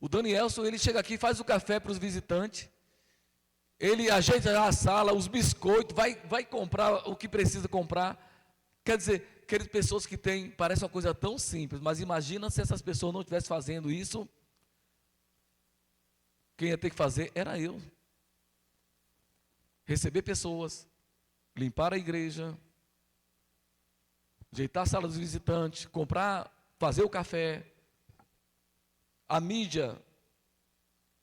O Danielson, ele chega aqui, faz o café para os visitantes, ele ajeita a sala, os biscoitos, vai comprar o que precisa comprar. Quer dizer, aquelas pessoas que têm, parece uma coisa tão simples, mas imagina se essas pessoas não estivessem fazendo isso quem ia ter que fazer era eu. Receber pessoas, limpar a igreja, ajeitar a sala dos visitantes, comprar, fazer o café. A mídia,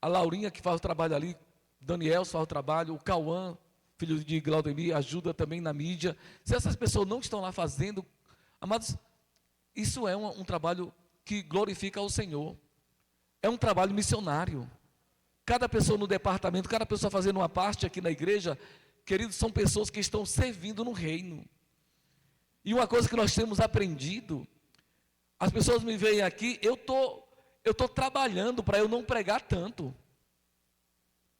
a Laurinha que faz o trabalho ali, Daniel faz o trabalho, o Cauã, filho de Glaudemir, ajuda também na mídia. Se essas pessoas não estão lá fazendo, amados, isso é um trabalho que glorifica ao Senhor. É um trabalho missionário. Cada pessoa no departamento, cada pessoa fazendo uma parte aqui na igreja, queridos, são pessoas que estão servindo no reino. E uma coisa que nós temos aprendido, as pessoas me veem aqui, eu tô trabalhando para eu não pregar tanto.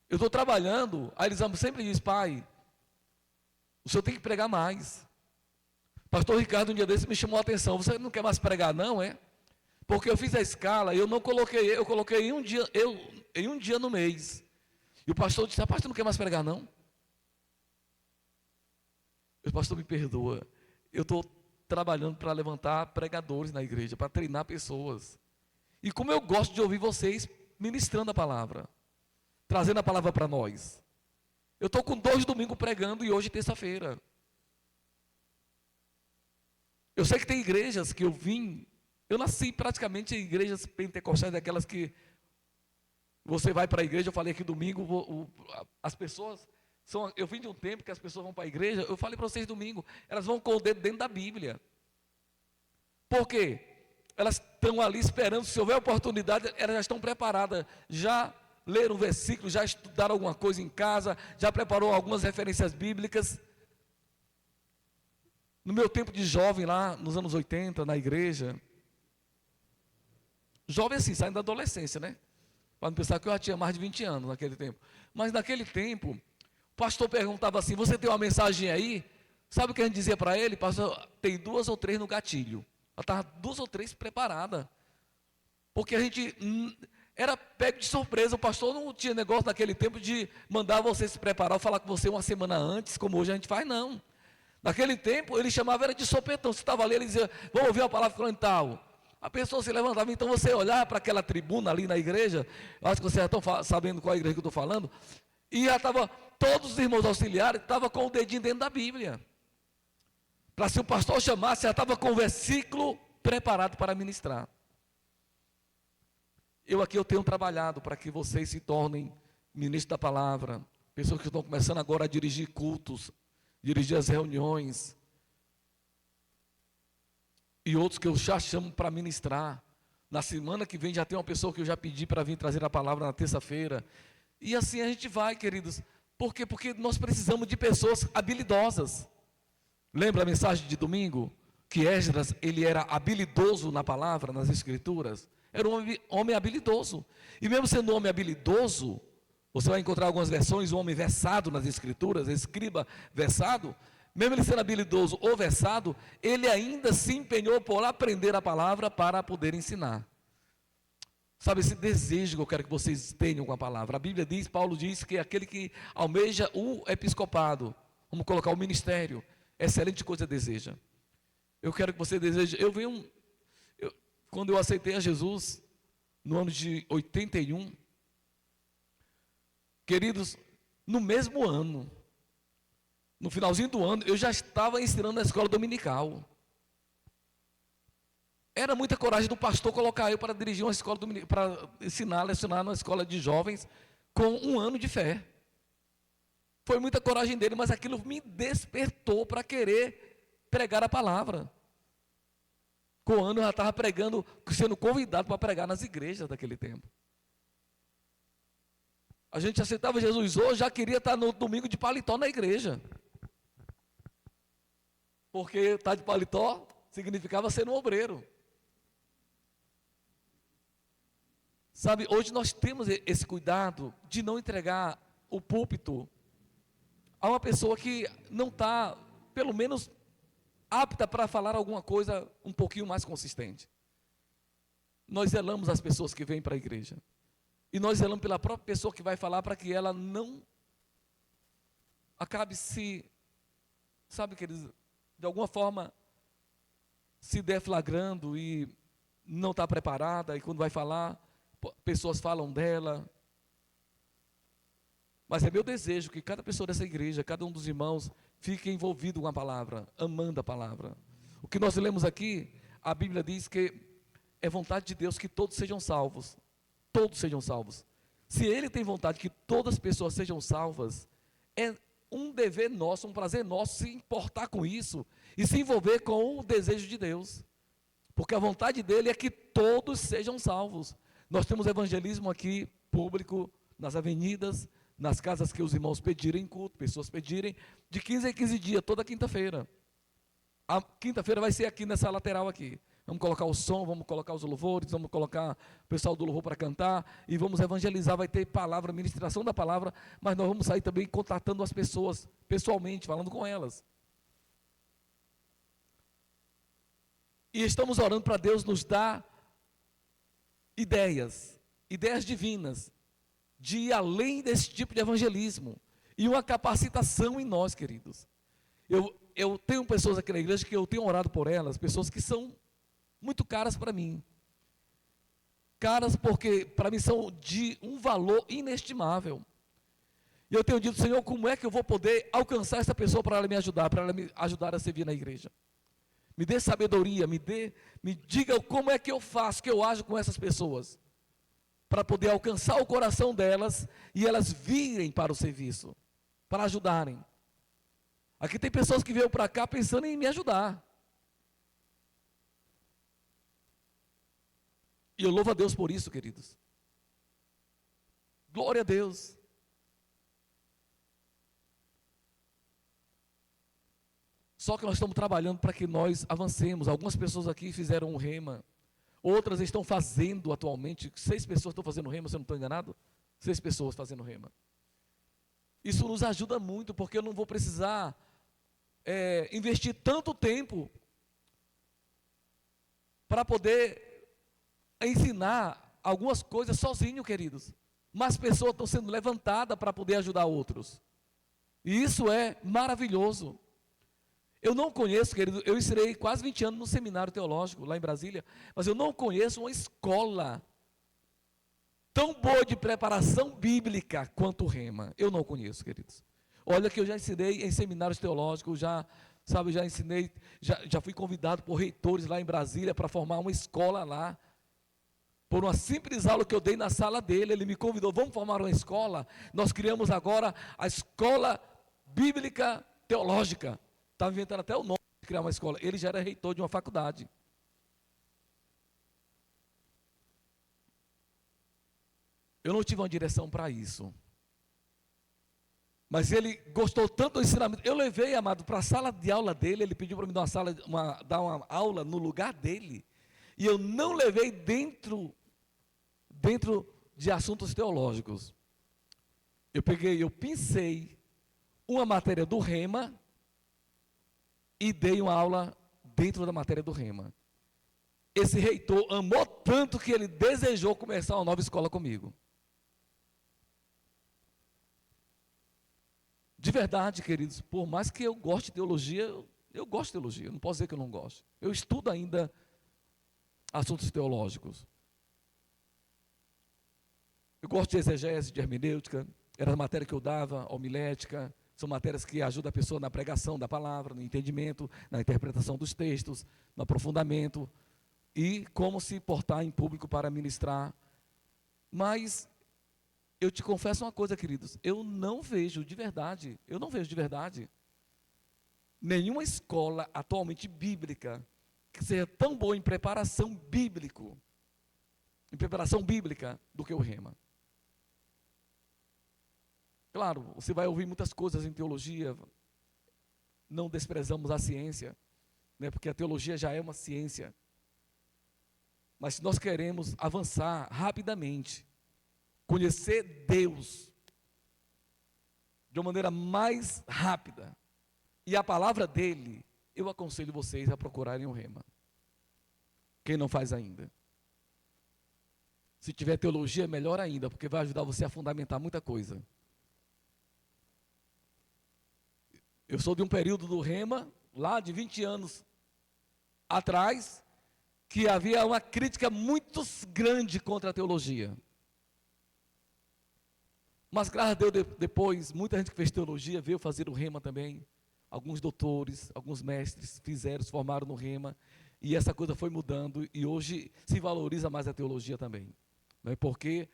Eu estou trabalhando, a Elisama sempre diz, pai, o senhor tem que pregar mais. Pastor Ricardo, um dia desse, me chamou a atenção, você não quer mais pregar não, é? Porque eu fiz a escala, eu coloquei em um dia no mês. E o pastor disse, rapaz, tu não quer mais pregar não? O pastor me perdoa, eu estou trabalhando para levantar pregadores na igreja, para treinar pessoas. E como eu gosto de ouvir vocês ministrando a palavra, trazendo a palavra para nós. Eu estou com 2 domingos pregando e hoje terça-feira. Eu sei que tem igrejas que eu nasci praticamente em igrejas pentecostais, daquelas que você vai para a igreja, eu falei aqui domingo, as pessoas, eu vim de um tempo que as pessoas vão para a igreja, eu falei para vocês domingo, elas vão com o dedo dentro da Bíblia. Por quê? Elas estão ali esperando, se houver oportunidade, elas já estão preparadas, já leram um versículo, já estudaram alguma coisa em casa, já preparou algumas referências bíblicas. No meu tempo de jovem lá, nos anos 80, na igreja, jovem assim, saindo da adolescência, né? Para não pensar que eu já tinha mais de 20 anos naquele tempo. Mas naquele tempo, o pastor perguntava assim, você tem uma mensagem aí? Sabe o que a gente dizia para ele? Pastor, tem 2 ou 3 no gatilho. Ela estava 2 ou 3 preparada. Porque a gente era pego de surpresa. O pastor não tinha negócio naquele tempo de mandar você se preparar, ou falar com você uma semana antes, como hoje a gente faz, não. Naquele tempo, ele chamava era de sopetão. Você estava ali, ele dizia, vamos ouvir a palavra fulano e tal. A pessoa se levantava, então você olhar para aquela tribuna ali na igreja, eu acho que vocês já estão sabendo qual é a igreja que eu estou falando, e já estava, todos os irmãos auxiliares estavam com o dedinho dentro da Bíblia. Para se o pastor chamasse, já estava com o versículo preparado para ministrar. Eu tenho trabalhado para que vocês se tornem ministros da palavra, pessoas que estão começando agora a dirigir cultos, dirigir as reuniões, e outros que eu já chamo para ministrar. Na semana que vem já tem uma pessoa que eu já pedi para vir trazer a palavra na terça-feira. E assim a gente vai, queridos. Por quê? Porque nós precisamos de pessoas habilidosas. Lembra a mensagem de domingo? Que Esdras, ele era habilidoso na palavra, nas escrituras. Era um homem habilidoso. E mesmo sendo um homem habilidoso, você vai encontrar algumas versões, um homem versado nas escrituras, escriba versado. Mesmo ele sendo habilidoso ou versado, ele ainda se empenhou por aprender a palavra para poder ensinar. Sabe, esse desejo que eu quero que vocês tenham com a palavra. A Bíblia diz, Paulo diz que aquele que almeja o episcopado, vamos colocar o ministério, excelente coisa deseja. Eu quero que você deseje. Quando eu aceitei a Jesus, no ano de 81, queridos, no mesmo ano, no finalzinho do ano, eu já estava ensinando na escola dominical. Era muita coragem do pastor colocar eu para dirigir uma escola dominical, para lecionar numa escola de jovens com 1 ano de fé. Foi muita coragem dele, mas aquilo me despertou para querer pregar a palavra. Com 1 ano eu já estava pregando, sendo convidado para pregar nas igrejas daquele tempo. A gente aceitava Jesus hoje, já queria estar no domingo de paletó na igreja. Porque estar de paletó significava ser um obreiro. Sabe, hoje nós temos esse cuidado de não entregar o púlpito a uma pessoa que não está, pelo menos, apta para falar alguma coisa um pouquinho mais consistente. Nós zelamos as pessoas que vêm para a igreja. E nós zelamos pela própria pessoa que vai falar para que ela não acabe sabe, queridos, de alguma forma se deflagrando e não está preparada, e quando vai falar, pessoas falam dela. Mas é meu desejo que cada pessoa dessa igreja, cada um dos irmãos, fique envolvido com a palavra, amando a palavra. O que nós lemos aqui, a Bíblia diz que é vontade de Deus que todos sejam salvos. Todos sejam salvos. Se Ele tem vontade que todas as pessoas sejam salvas, é um dever nosso, um prazer nosso se importar com isso e se envolver com o desejo de Deus. Porque a vontade dele é que todos sejam salvos. Nós temos evangelismo aqui, público, nas avenidas, nas casas que os irmãos pedirem culto, pessoas pedirem, de 15 em 15 dias, toda quinta-feira. A quinta-feira vai ser aqui nessa lateral aqui. Vamos colocar o som, vamos colocar os louvores, vamos colocar o pessoal do louvor para cantar e vamos evangelizar, vai ter palavra, ministração da palavra, mas nós vamos sair também contatando as pessoas, pessoalmente, falando com elas. E estamos orando para Deus nos dar ideias divinas, de ir além desse tipo de evangelismo, e uma capacitação em nós, queridos. Eu tenho pessoas aqui na igreja que eu tenho orado por elas, pessoas que são muito caras para mim. Caras porque para mim são de um valor inestimável. E eu tenho dito, Senhor, como é que eu vou poder alcançar essa pessoa para ela me ajudar, para ela me ajudar a servir na igreja? Me dê sabedoria, me diga como é que eu faço, que eu ajo com essas pessoas, para poder alcançar o coração delas e elas virem para o serviço, para ajudarem. Aqui tem pessoas que vieram para cá pensando em me ajudar. E eu louvo a Deus por isso, queridos. Glória a Deus. Só que nós estamos trabalhando para que nós avancemos. Algumas pessoas aqui fizeram um rema. Outras estão fazendo atualmente. 6 pessoas estão fazendo rema, se eu não estou enganado. 6 pessoas fazendo rema. Isso nos ajuda muito, porque eu não vou precisar investir tanto tempo para poder ensinar algumas coisas sozinho, queridos. Mas pessoas estão sendo levantadas para poder ajudar outros. E isso é maravilhoso. Eu não conheço, querido, eu ensinei quase 20 anos no seminário teológico, lá em Brasília, mas eu não conheço uma escola tão boa de preparação bíblica quanto o Rema. Eu não conheço, queridos. Olha que eu já ensinei em seminários teológicos, já ensinei, já fui convidado por reitores lá em Brasília para formar uma escola lá. Por uma simples aula que eu dei na sala dele, ele me convidou, vamos formar uma escola. Nós criamos agora a Escola Bíblica Teológica. Estava inventando até o nome de criar uma escola. Ele já era reitor de uma faculdade. Eu não tive uma direção para isso. Mas ele gostou tanto do ensinamento. Eu levei, amado, para a sala de aula dele. Ele pediu para me dar dar uma aula no lugar dele. E eu não levei dentro de assuntos teológicos. Eu pincei uma matéria do Rema e dei uma aula dentro da matéria do Rema. Esse reitor amou tanto que ele desejou começar uma nova escola comigo. De verdade, queridos, por mais que eu goste de teologia, eu gosto de teologia, eu não posso dizer que eu não gosto. Eu estudo ainda assuntos teológicos. Eu gosto de exegese, de hermenêutica, era a matéria que eu dava, homilética, são matérias que ajudam a pessoa na pregação da palavra, no entendimento, na interpretação dos textos, no aprofundamento, e como se portar em público para ministrar. Mas eu te confesso uma coisa, queridos, eu não vejo de verdade nenhuma escola atualmente bíblica que seja tão boa em preparação bíblica do que o Rema. Claro, você vai ouvir muitas coisas em teologia, não desprezamos a ciência, né, porque a teologia já é uma ciência. Mas se nós queremos avançar rapidamente, conhecer Deus de uma maneira mais rápida, e a palavra dele, eu aconselho vocês a procurarem o Rema. Quem não faz ainda. Se tiver teologia, melhor ainda, porque vai ajudar você a fundamentar muita coisa. Eu sou de um período do Rema, lá de 20 anos atrás, que havia uma crítica muito grande contra a teologia. Mas graças a Deus, depois, muita gente que fez teologia veio fazer o rema também. Alguns doutores, alguns mestres fizeram, se formaram no rema. E essa coisa foi mudando e hoje se valoriza mais a teologia também. Né? Porque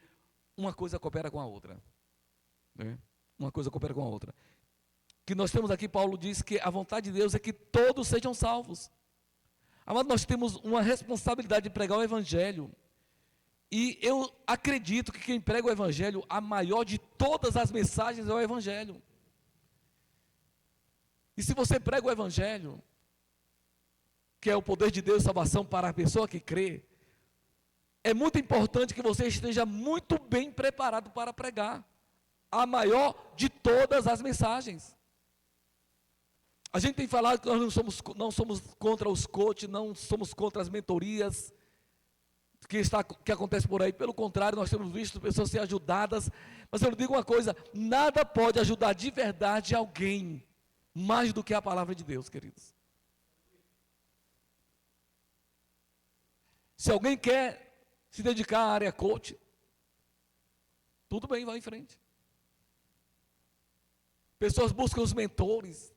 uma coisa coopera com a outra. Né? Uma coisa coopera com a outra. Que nós temos aqui, Paulo diz que a vontade de Deus é que todos sejam salvos. Amado, nós temos uma responsabilidade de pregar o Evangelho. E eu acredito que quem prega o Evangelho, a maior de todas as mensagens é o Evangelho. E se você prega o Evangelho, que é o poder de Deus e salvação para a pessoa que crê, é muito importante que você esteja muito bem preparado para pregar a maior de todas as mensagens. A gente tem falado que nós não somos contra os coaches, não somos contra as mentorias que acontece por aí. Pelo contrário, nós temos visto pessoas ser ajudadas. Mas eu lhe digo uma coisa, nada pode ajudar de verdade alguém mais do que a palavra de Deus, queridos. Se alguém quer se dedicar à área coach, tudo bem, vai em frente. Pessoas buscam os mentores.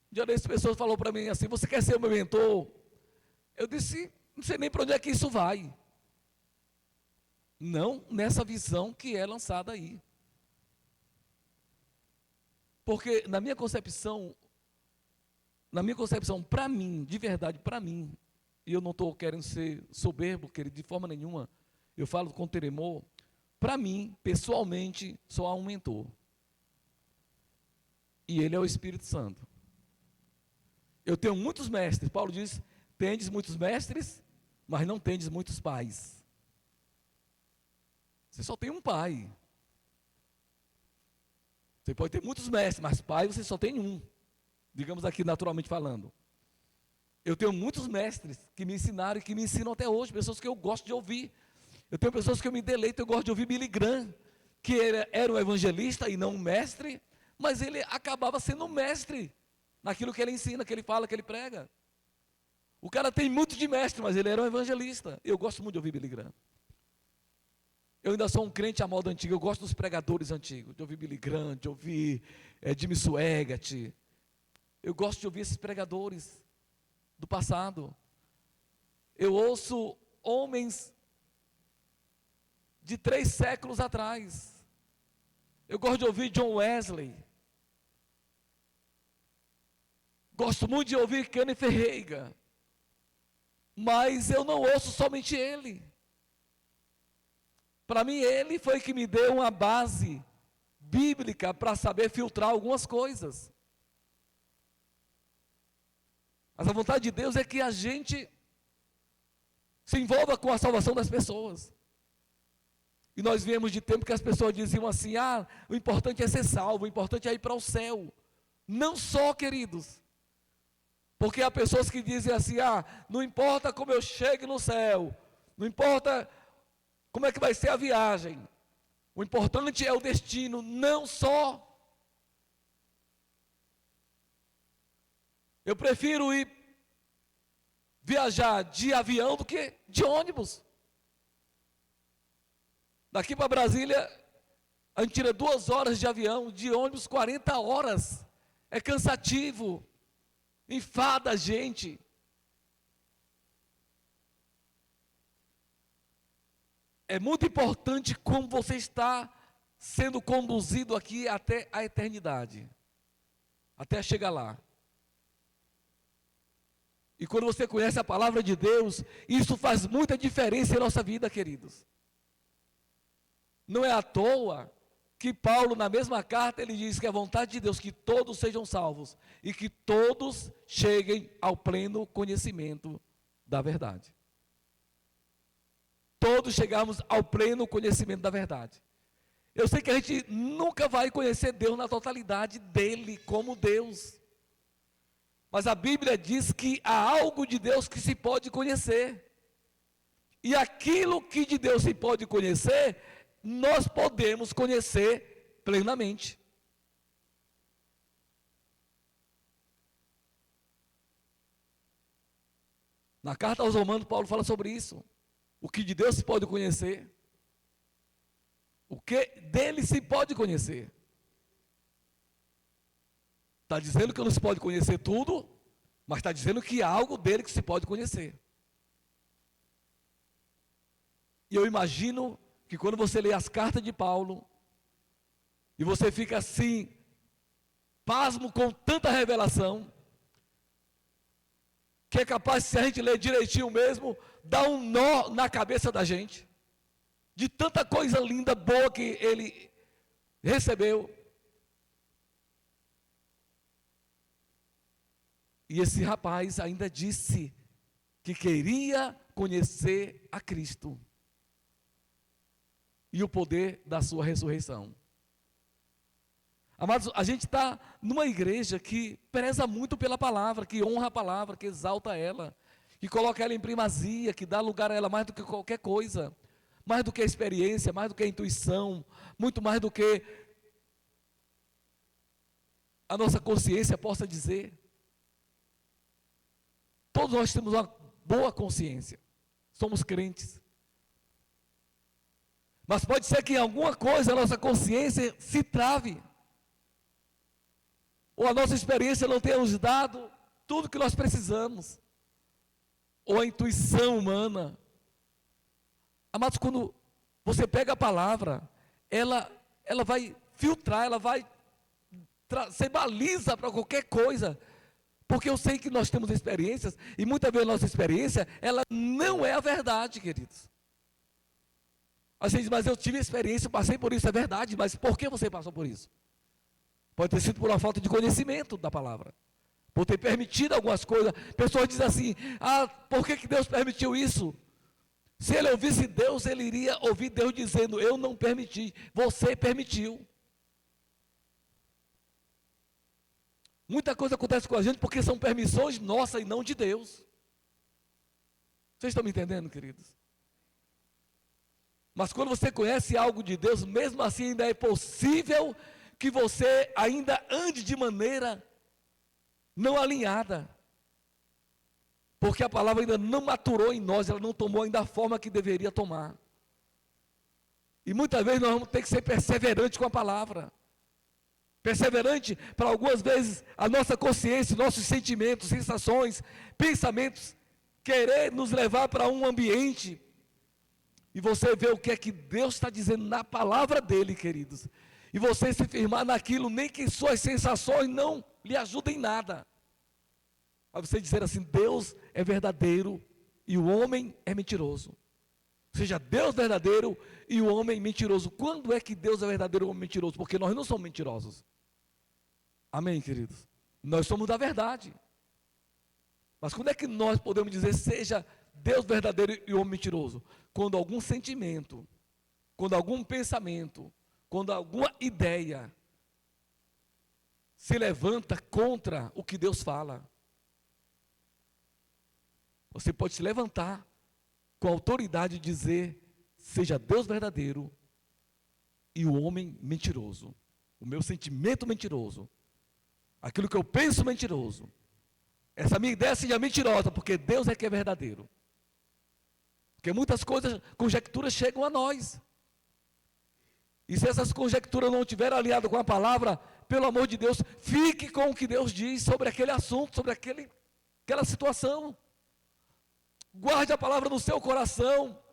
Um dia dessas pessoas falou para mim assim: você quer ser o meu mentor? Eu disse: não sei nem para onde é que isso vai. Não nessa visão que é lançada aí. Porque na minha concepção, para mim, de verdade, para mim, e eu não estou querendo ser soberbo, querido, de forma nenhuma, eu falo com tremor, para mim, pessoalmente, só há um mentor. E ele é o Espírito Santo. Eu tenho muitos mestres. Paulo diz: tendes muitos mestres, mas não tendes muitos pais. Você só tem um pai. Você pode ter muitos mestres, mas pai você só tem um. Digamos aqui, naturalmente falando. Eu tenho muitos mestres que me ensinaram e que me ensinam até hoje, pessoas que eu gosto de ouvir. Eu tenho pessoas que eu me deleito, eu gosto de ouvir Billy Graham, que era um evangelista e não um mestre, mas ele acabava sendo um mestre naquilo que ele ensina, que ele fala, que ele prega. O cara tem muito de mestre, mas ele era um evangelista. Eu gosto muito de ouvir Billy Graham. Eu ainda sou um crente à moda antiga, eu gosto dos pregadores antigos, de ouvir Billy Graham, de ouvir Jimmy Swaggart. Eu gosto de ouvir esses pregadores do passado. Eu ouço homens de 3 séculos atrás. Eu gosto de ouvir John Wesley. Gosto muito de ouvir Kenneth Reagan. Mas eu não ouço somente ele. Para mim, ele foi que me deu uma base bíblica para saber filtrar algumas coisas. Mas a vontade de Deus é que a gente se envolva com a salvação das pessoas. E nós viemos de tempo que as pessoas diziam assim: o importante é ser salvo, o importante é ir para o céu. Não só, queridos. Porque há pessoas que dizem assim: não importa como eu chegue no céu, não importa como é que vai ser a viagem, o importante é o destino. Não só. Eu prefiro ir viajar de avião do que de ônibus. Daqui para Brasília, a gente tira 2 horas de avião, de ônibus 40 horas. É cansativo, enfada a gente. É muito importante como você está sendo conduzido aqui até a eternidade, até chegar lá. E quando você conhece a palavra de Deus, isso faz muita diferença em nossa vida, queridos. Não é à toa que Paulo, na mesma carta, ele diz que é a vontade de Deus que todos sejam salvos e que todos cheguem ao pleno conhecimento da verdade. Todos chegamos ao pleno conhecimento da verdade. Eu sei que a gente nunca vai conhecer Deus na totalidade dele como Deus. Mas a Bíblia diz que há algo de Deus que se pode conhecer. E aquilo que de Deus se pode conhecer, nós podemos conhecer plenamente. Na carta aos Romanos, Paulo fala sobre isso. O que de Deus se pode conhecer. O que dele se pode conhecer. Está dizendo que não se pode conhecer tudo, mas está dizendo que há algo dele que se pode conhecer. E eu imagino que quando você lê as cartas de Paulo, e você fica assim, pasmo com tanta revelação, que é capaz, se a gente ler direitinho mesmo, dar um nó na cabeça da gente, de tanta coisa linda, boa que ele recebeu. E esse rapaz ainda disse que queria conhecer a Cristo e o poder da sua ressurreição. Amados, a gente está numa igreja que preza muito pela palavra, que honra a palavra, que exalta ela, que coloca ela em primazia, que dá lugar a ela mais do que qualquer coisa, mais do que a experiência, mais do que a intuição, muito mais do que a nossa consciência possa dizer. Todos nós temos uma boa consciência, somos crentes. Mas pode ser que em alguma coisa a nossa consciência se trave, ou a nossa experiência não tenha nos dado tudo que nós precisamos, ou a intuição humana. Amados, quando você pega a palavra, ela vai filtrar, ela vai ser baliza para qualquer coisa, porque eu sei que nós temos experiências, e muitas vezes a nossa experiência, ela não é a verdade, queridos. A gente diz, mas eu tive experiência, passei por isso, é verdade, mas por que você passou por isso? Pode ter sido por uma falta de conhecimento da palavra, por ter permitido algumas coisas. Pessoas dizem assim, por que Deus permitiu isso? Se ele ouvisse Deus, ele iria ouvir Deus dizendo, eu não permiti, você permitiu. Muita coisa acontece com a gente porque são permissões nossas e não de Deus. Vocês estão me entendendo, queridos? Mas quando você conhece algo de Deus, mesmo assim ainda é possível que você ainda ande de maneira não alinhada. Porque a palavra ainda não maturou em nós, ela não tomou ainda a forma que deveria tomar. E muitas vezes nós vamos ter que ser perseverantes com a palavra. Perseverante para algumas vezes a nossa consciência, nossos sentimentos, sensações, pensamentos, querer nos levar para um ambiente. E você vê o que é que Deus está dizendo na palavra dele, queridos. E você se firmar naquilo, nem que suas sensações não lhe ajudem em nada. Para você dizer assim, Deus é verdadeiro e o homem é mentiroso. Ou seja, Deus verdadeiro e o homem mentiroso. Quando é que Deus é verdadeiro e o homem mentiroso? Porque nós não somos mentirosos. Amém, queridos? Nós somos da verdade. Mas quando é que nós podemos dizer, seja Deus verdadeiro e o homem mentiroso? Quando algum sentimento, quando algum pensamento, quando alguma ideia se levanta contra o que Deus fala. Você pode se levantar com a autoridade de dizer, seja Deus verdadeiro e o homem mentiroso. O meu sentimento mentiroso. Aquilo que eu penso mentiroso. Essa minha ideia seja mentirosa, porque Deus é que é verdadeiro. Porque muitas coisas, conjecturas chegam a nós. E se essas conjecturas não estiverem alinhadas com a palavra, pelo amor de Deus, fique com o que Deus diz sobre aquele assunto, sobre aquela situação. Guarde a palavra no seu coração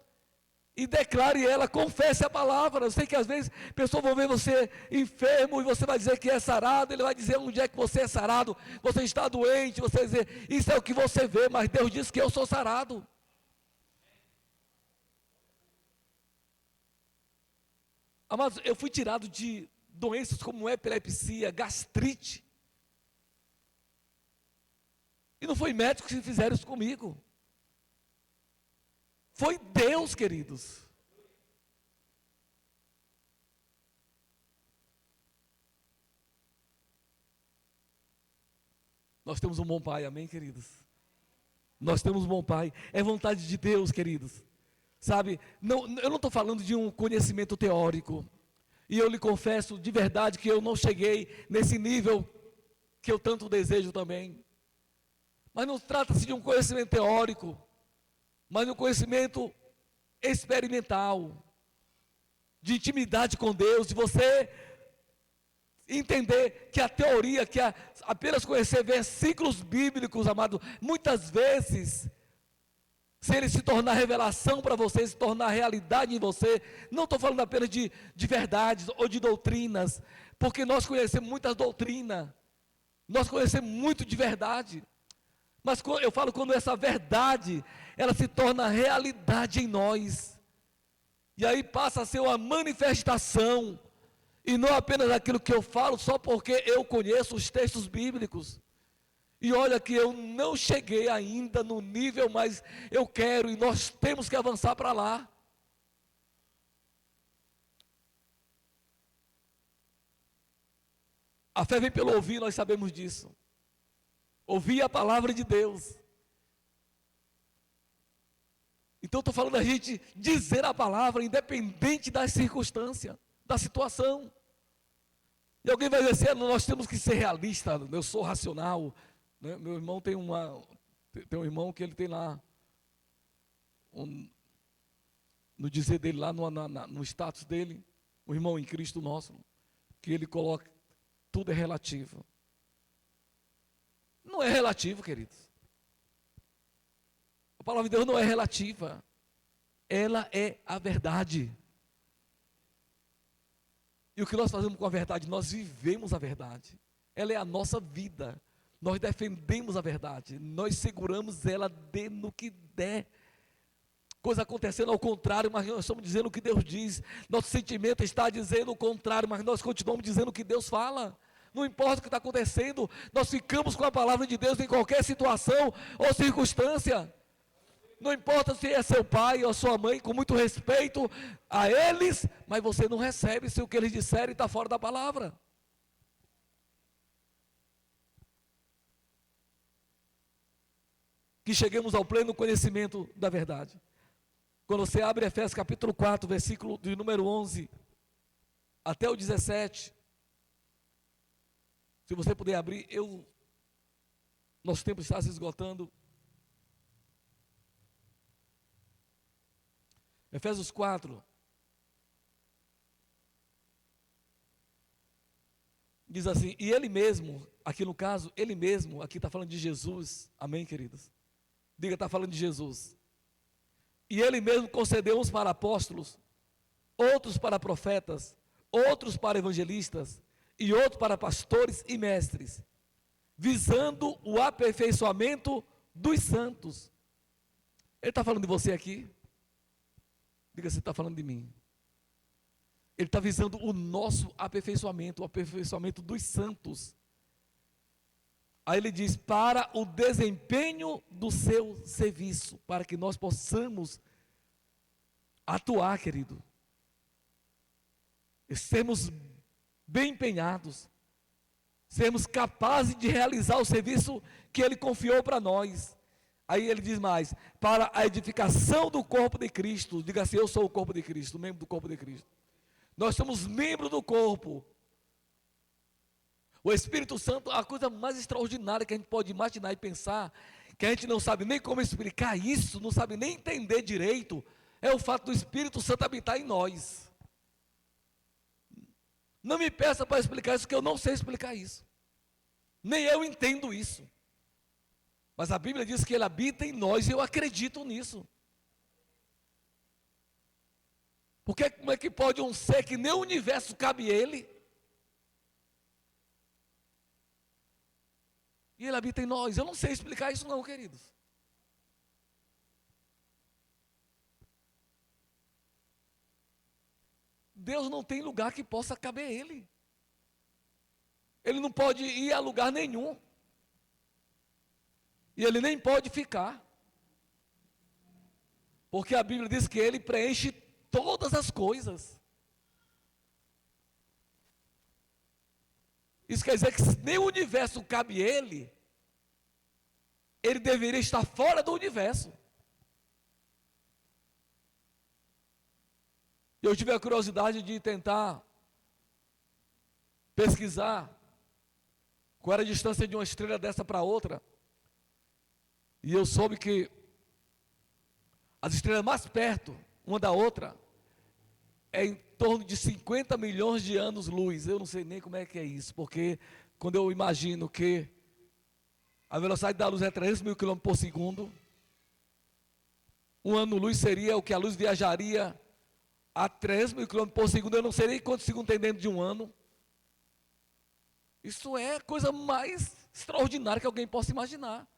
e declare ela, confesse a palavra. Eu sei que às vezes pessoas vão ver você enfermo e você vai dizer que é sarado, ele vai dizer onde é que você é sarado, você está doente, você vai dizer, isso é o que você vê, mas Deus diz que eu sou sarado. Amados, eu fui tirado de doenças como epilepsia, gastrite. E não foi médico que fizeram isso comigo. Foi Deus, queridos. Nós temos um bom Pai, amém, queridos? Nós temos um bom Pai. É vontade de Deus, queridos. Sabe, eu não estou falando de um conhecimento teórico. E eu lhe confesso de verdade que eu não cheguei nesse nível que eu tanto desejo também. Mas não trata-se de um conhecimento teórico, mas de um conhecimento experimental. de intimidade com Deus, de você entender que a teoria, apenas conhecer versículos bíblicos, amado, muitas vezes, se ele se tornar revelação para você, se tornar realidade em você, não estou falando apenas de verdades ou de doutrinas, porque nós conhecemos muitas doutrinas, nós conhecemos muito de verdade, mas eu falo quando essa verdade, ela se torna realidade em nós, e aí passa a ser uma manifestação, e não apenas aquilo que eu falo, só porque eu conheço os textos bíblicos. E olha que eu não cheguei ainda no nível, mas eu quero, e nós temos que avançar para lá. A fé vem pelo ouvir, nós sabemos disso. Ouvir a palavra de Deus. Então estou falando a gente dizer a palavra, independente das circunstâncias, da situação. E alguém vai dizer assim, nós temos que ser realistas, eu sou racional. Né? Meu irmão tem um irmão que ele tem lá, no dizer dele lá, no status dele, um irmão em Cristo nosso, que ele coloca, tudo é relativo. Não é relativo, queridos. A palavra de Deus não é relativa, ela é a verdade. E o que nós fazemos com a verdade? Nós vivemos a verdade. Ela é a nossa vida. Nós defendemos a verdade. Nós seguramos ela no que der. Coisa acontecendo ao contrário, mas nós estamos dizendo o que Deus diz. Nosso sentimento está dizendo o contrário, mas nós continuamos dizendo o que Deus fala. Não importa o que está acontecendo, nós ficamos com a palavra de Deus em qualquer situação ou circunstância. Não importa se é seu pai ou sua mãe, com muito respeito a eles, mas você não recebe se o que eles disserem está fora da palavra. Que cheguemos ao pleno conhecimento da verdade. Quando você abre Efésios capítulo 4, versículo de número 11 até o 17, se você puder abrir, nosso tempo está se esgotando. Efésios 4, diz assim, e ele mesmo, aqui no caso, ele mesmo, aqui está falando de Jesus, amém, queridos? Diga, está falando de Jesus. E ele mesmo concedeu uns para apóstolos, outros para profetas, outros para evangelistas, e outros para pastores e mestres, visando o aperfeiçoamento dos santos. Ele está falando de você aqui? Diga, você está falando de mim. Ele está visando o nosso aperfeiçoamento, o aperfeiçoamento dos santos. Aí ele diz, para o desempenho do seu serviço, para que nós possamos atuar, querido. E sermos bem empenhados, sermos capazes de realizar o serviço que ele confiou para nós. Aí ele diz mais, para a edificação do corpo de Cristo. Diga assim, eu sou o corpo de Cristo, membro do corpo de Cristo. Nós somos membros do corpo. O Espírito Santo, a coisa mais extraordinária que a gente pode imaginar e pensar, que a gente não sabe nem como explicar isso, não sabe nem entender direito, é o fato do Espírito Santo habitar em nós. Não me peça para explicar isso, que eu não sei explicar isso. Nem eu entendo isso. Mas a Bíblia diz que ele habita em nós e eu acredito nisso. Porque como é que pode um ser que nem o universo cabe ele? E ele habita em nós. Eu não sei explicar isso não, queridos. Deus não tem lugar que possa caber ele. Ele não pode ir a lugar nenhum. E ele nem pode ficar. Porque a Bíblia diz que ele preenche todas as coisas. Isso quer dizer que se nem o universo cabe ele deveria estar fora do universo. Eu tive a curiosidade de tentar pesquisar qual era a distância de uma estrela dessa para outra. E eu soube que as estrelas mais perto, uma da outra, é em torno de 50 milhões de anos-luz. Eu não sei nem como é que é isso, porque quando eu imagino que a velocidade da luz é 300 mil quilômetros por segundo, um ano-luz seria o que a luz viajaria a 300 mil quilômetros por segundo. Eu não sei nem quantos segundos tem dentro de um ano. Isso é a coisa mais extraordinária que alguém possa imaginar.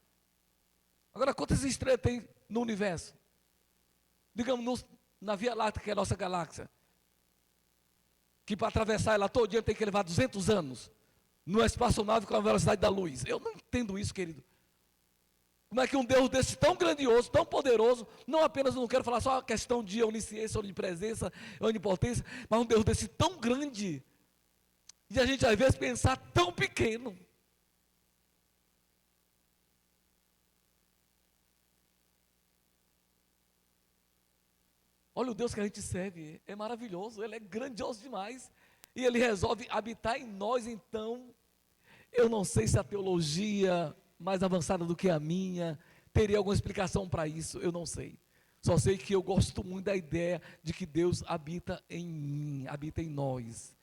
Agora, quantas estrelas tem no universo? Digamos, na Via Láctea, que é a nossa galáxia, que para atravessar ela todo dia tem que levar 200 anos, numa espaçonave com a velocidade da luz. Eu não entendo isso, querido. Como é que um Deus desse tão grandioso, tão poderoso, não apenas, não quero falar só a questão de onisciência, onipresença, onipotência, mas um Deus desse tão grande, e a gente às vezes pensar tão pequeno. Olha o Deus que a gente serve, é maravilhoso, Ele é grandioso demais, e Ele resolve habitar em nós. Então, eu não sei se a teologia mais avançada do que a minha teria alguma explicação para isso, eu não sei. Só sei que eu gosto muito da ideia de que Deus habita em mim, habita em nós.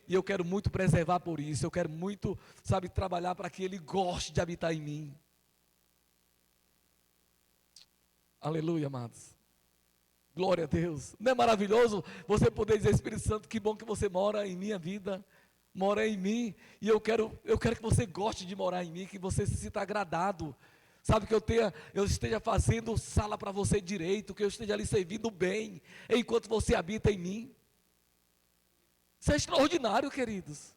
E eu quero muito preservar por isso, eu quero muito, sabe, trabalhar para que Ele goste de habitar em mim. Aleluia, amados. Glória a Deus. Não é maravilhoso você poder dizer, Espírito Santo, que bom que você mora em minha vida, mora em mim, e eu quero que você goste de morar em mim, que você se sinta agradado, sabe, que eu esteja fazendo sala para você direito, que eu esteja ali servindo bem, enquanto você habita em mim. Isso é extraordinário, queridos.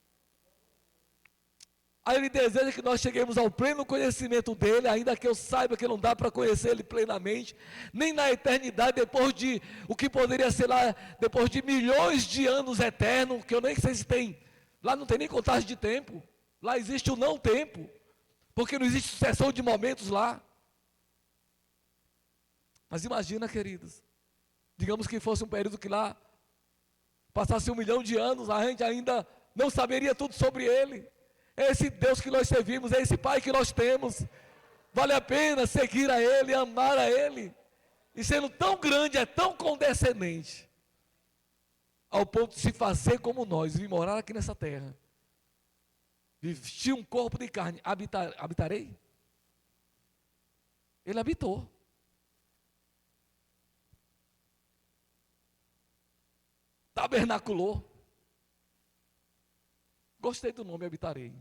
Aí Ele deseja que nós cheguemos ao pleno conhecimento dEle, ainda que eu saiba que não dá para conhecer Ele plenamente, nem na eternidade, depois de, o que poderia ser lá, depois de milhões de anos eternos, que eu nem sei se tem, lá não tem nem contagem de tempo, lá existe o não tempo, porque não existe sucessão de momentos lá. Mas imagina, queridos, digamos que fosse um período que lá, passasse 1 milhão de anos, a gente ainda não saberia tudo sobre Ele. É esse Deus que nós servimos, é esse Pai que nós temos. Vale a pena seguir a Ele, amar a Ele. E sendo tão grande, é tão condescendente, ao ponto de se fazer como nós, vir morar aqui nessa terra. Vestir um corpo de carne, habitarei? Ele habitou. Tabernaculou. Gostei do nome, habitarei.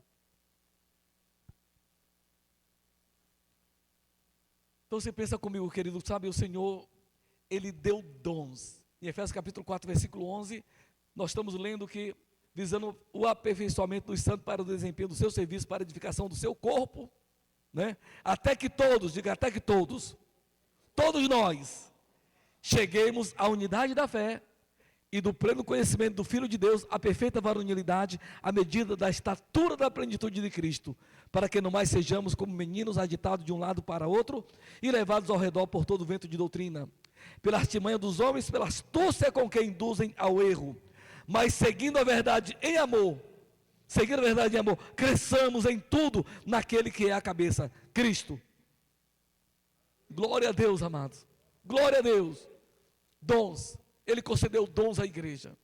Então você pensa comigo, querido, sabe, o Senhor, Ele deu dons. Em Efésios capítulo 4, versículo 11, nós estamos lendo que, visando o aperfeiçoamento dos santos para o desempenho do seu serviço, para a edificação do seu corpo, né? Até que todos, diga até que todos nós, cheguemos à unidade da fé e do pleno conhecimento do Filho de Deus, a perfeita varonilidade, à medida da estatura da plenitude de Cristo, para que não mais sejamos como meninos agitados de um lado para outro e levados ao redor por todo vento de doutrina, pela artimanha dos homens, pela astúcia com que induzem ao erro, mas seguindo a verdade em amor, cresçamos em tudo naquele que é a cabeça, Cristo. Glória a Deus, amados, glória a Deus. Dons. Ele concedeu dons à igreja.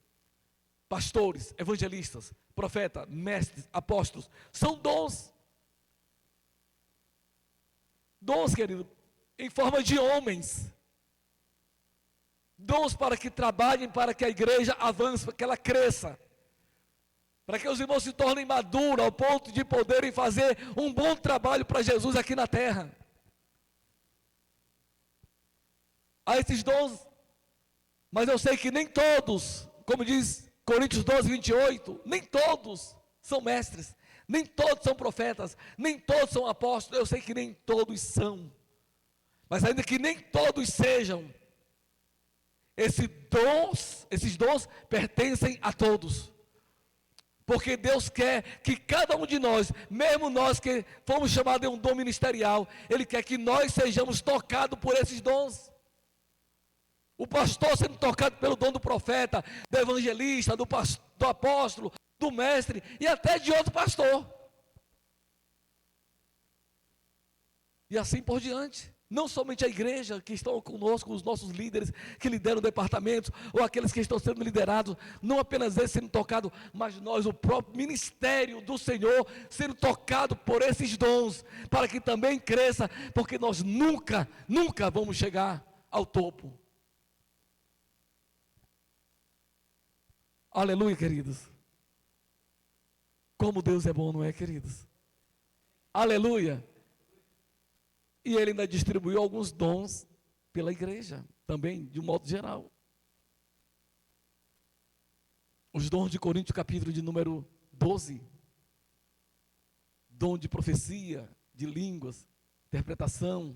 Pastores, evangelistas, profetas, mestres, apóstolos. São dons. Dons, querido, em forma de homens. Dons para que trabalhem, para que a igreja avance, para que ela cresça. Para que os irmãos se tornem maduros ao ponto de poderem fazer um bom trabalho para Jesus aqui na terra. Há esses dons. Mas eu sei que nem todos, como diz Coríntios 12, 28, nem todos são mestres, nem todos são profetas, nem todos são apóstolos, eu sei que nem todos são. Mas ainda que nem todos sejam, esses dons pertencem a todos. Porque Deus quer que cada um de nós, mesmo nós que fomos chamados de um dom ministerial, Ele quer que nós sejamos tocados por esses dons. O pastor sendo tocado pelo dom do profeta, do evangelista, do apóstolo, do mestre e até de outro pastor. E assim por diante. Não somente a igreja que estão conosco, os nossos líderes que lideram departamentos, ou aqueles que estão sendo liderados, não apenas eles sendo tocados, mas nós, o próprio ministério do Senhor, sendo tocado por esses dons, para que também cresça, porque nós nunca vamos chegar ao topo. Aleluia, queridos. Como Deus é bom, não é, queridos? Aleluia. E ele ainda distribuiu alguns dons pela igreja, também, de um modo geral. Os dons de Coríntios, capítulo de número 12. Dom de profecia, de línguas, interpretação.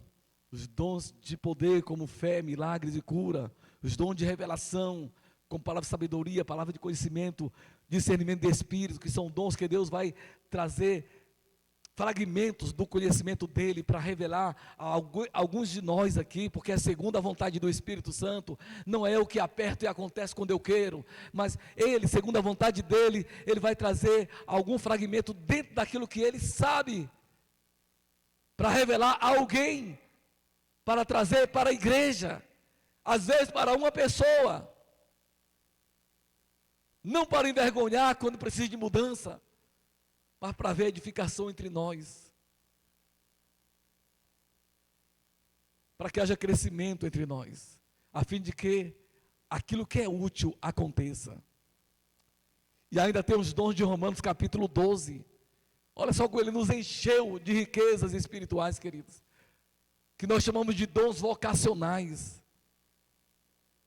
Os dons de poder, como fé, milagres e cura. Os dons de revelação, como palavra de sabedoria, palavra de conhecimento, discernimento de espírito, que são dons que Deus vai trazer fragmentos do conhecimento dele para revelar a alguns de nós aqui, porque é segundo a vontade do Espírito Santo, não é o que aperto e acontece quando eu quero, mas ele, segundo a vontade dele, ele vai trazer algum fragmento dentro daquilo que ele sabe, para revelar a alguém, para trazer para a igreja, às vezes para uma pessoa, não para envergonhar quando precisa de mudança, mas para haver edificação entre nós, para que haja crescimento entre nós, a fim de que aquilo que é útil aconteça. E ainda tem os dons de Romanos capítulo 12, olha só como ele nos encheu de riquezas espirituais, queridos, que nós chamamos de dons vocacionais,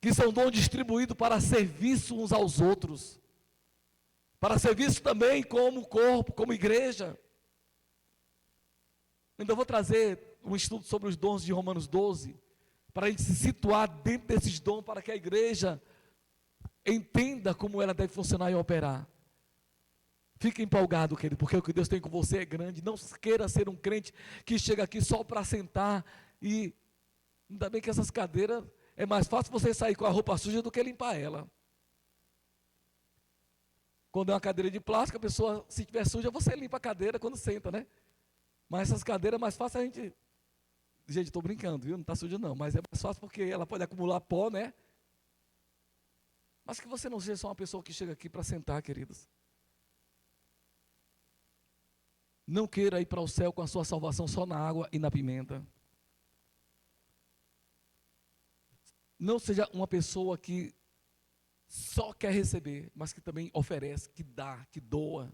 que são dons distribuídos para serviço uns aos outros, para serviço também como corpo, como igreja. Ainda vou trazer um estudo sobre os dons de Romanos 12, para a gente se situar dentro desses dons, para que a igreja entenda como ela deve funcionar e operar. Fique empolgado, querido, porque o que Deus tem com você é grande. Não queira ser um crente que chega aqui só para sentar e... Ainda bem que essas cadeiras, é mais fácil você sair com a roupa suja do que limpar ela. Quando é uma cadeira de plástico, a pessoa, se estiver suja, você limpa a cadeira quando senta, né? Mas essas cadeiras é mais fácil a gente... Gente, estou brincando, viu? Não está suja não, mas é mais fácil porque ela pode acumular pó, né? Mas que você não seja só uma pessoa que chega aqui para sentar, queridos. Não queira ir para o céu com a sua salvação só na água e na pimenta. Não seja uma pessoa que só quer receber, mas que também oferece, que dá, que doa.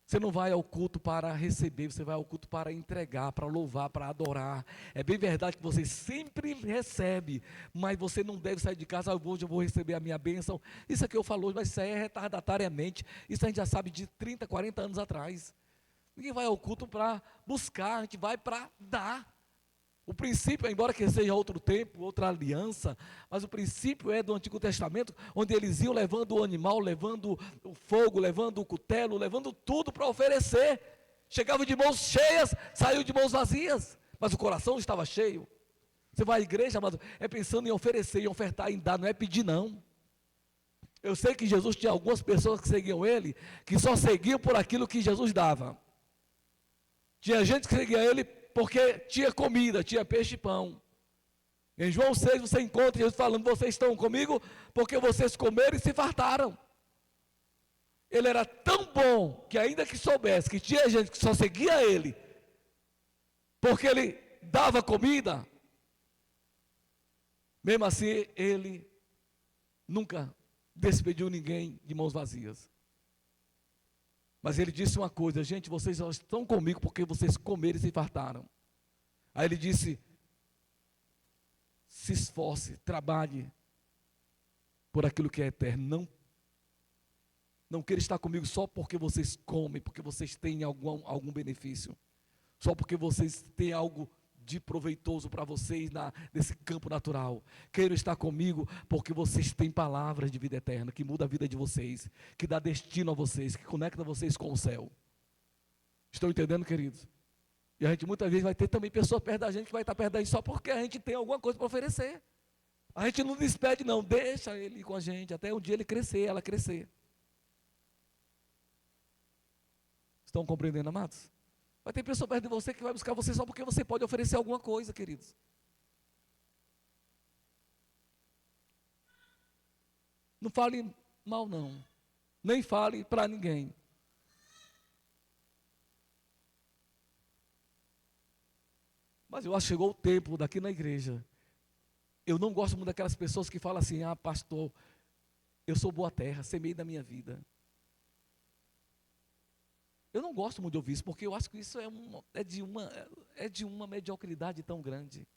Você não vai ao culto para receber, você vai ao culto para entregar, para louvar, para adorar. É bem verdade que você sempre recebe, mas você não deve sair de casa, hoje eu vou receber a minha bênção. Isso aqui eu falo hoje, mas isso é retardatariamente. Isso a gente já sabe de 30, 40 anos atrás. Ninguém vai ao culto para buscar, a gente vai para dar. O princípio, embora que seja outro tempo, outra aliança, mas o princípio é do Antigo Testamento, onde eles iam levando o animal, levando o fogo, levando o cutelo, levando tudo para oferecer. Chegavam de mãos cheias, saiu de mãos vazias, mas o coração estava cheio. Você vai à igreja, mas é pensando em oferecer, em ofertar, em dar, não é pedir não. Eu sei que Jesus tinha algumas pessoas que seguiam ele, que só seguiam por aquilo que Jesus dava. Tinha gente que seguia ele porque tinha comida, tinha peixe e pão. Em João 6 você encontra Jesus falando, vocês estão comigo porque vocês comeram e se fartaram. Ele era tão bom que ainda que soubesse que tinha gente que só seguia ele, porque ele dava comida, mesmo assim ele nunca despediu ninguém de mãos vazias. Mas ele disse uma coisa, gente, vocês só estão comigo porque vocês comeram e se fartaram. Aí ele disse, se esforce, trabalhe por aquilo que é eterno. Não queira estar comigo só porque vocês comem, porque vocês têm algum benefício. Só porque vocês têm algo de proveitoso para vocês nesse campo natural. Queiram estar comigo porque vocês têm palavras de vida eterna, que muda a vida de vocês, que dá destino a vocês, que conecta vocês com o céu. Estão entendendo, queridos? E a gente muitas vezes vai ter também pessoas perto da gente que vai estar perto da gente só porque a gente tem alguma coisa para oferecer. A gente não despede não, deixa ele ir com a gente, até um dia ele crescer, ela crescer. Estão compreendendo, amados? Vai ter pessoa perto de você que vai buscar você só porque você pode oferecer alguma coisa, queridos. Não fale mal, não. Nem fale para ninguém. Mas eu acho que chegou o tempo daqui na igreja. Eu não gosto muito daquelas pessoas que falam assim: ah, pastor, eu sou boa terra, semei da minha vida. Eu não gosto muito de ouvir isso, porque eu acho que isso é de uma mediocridade tão grande.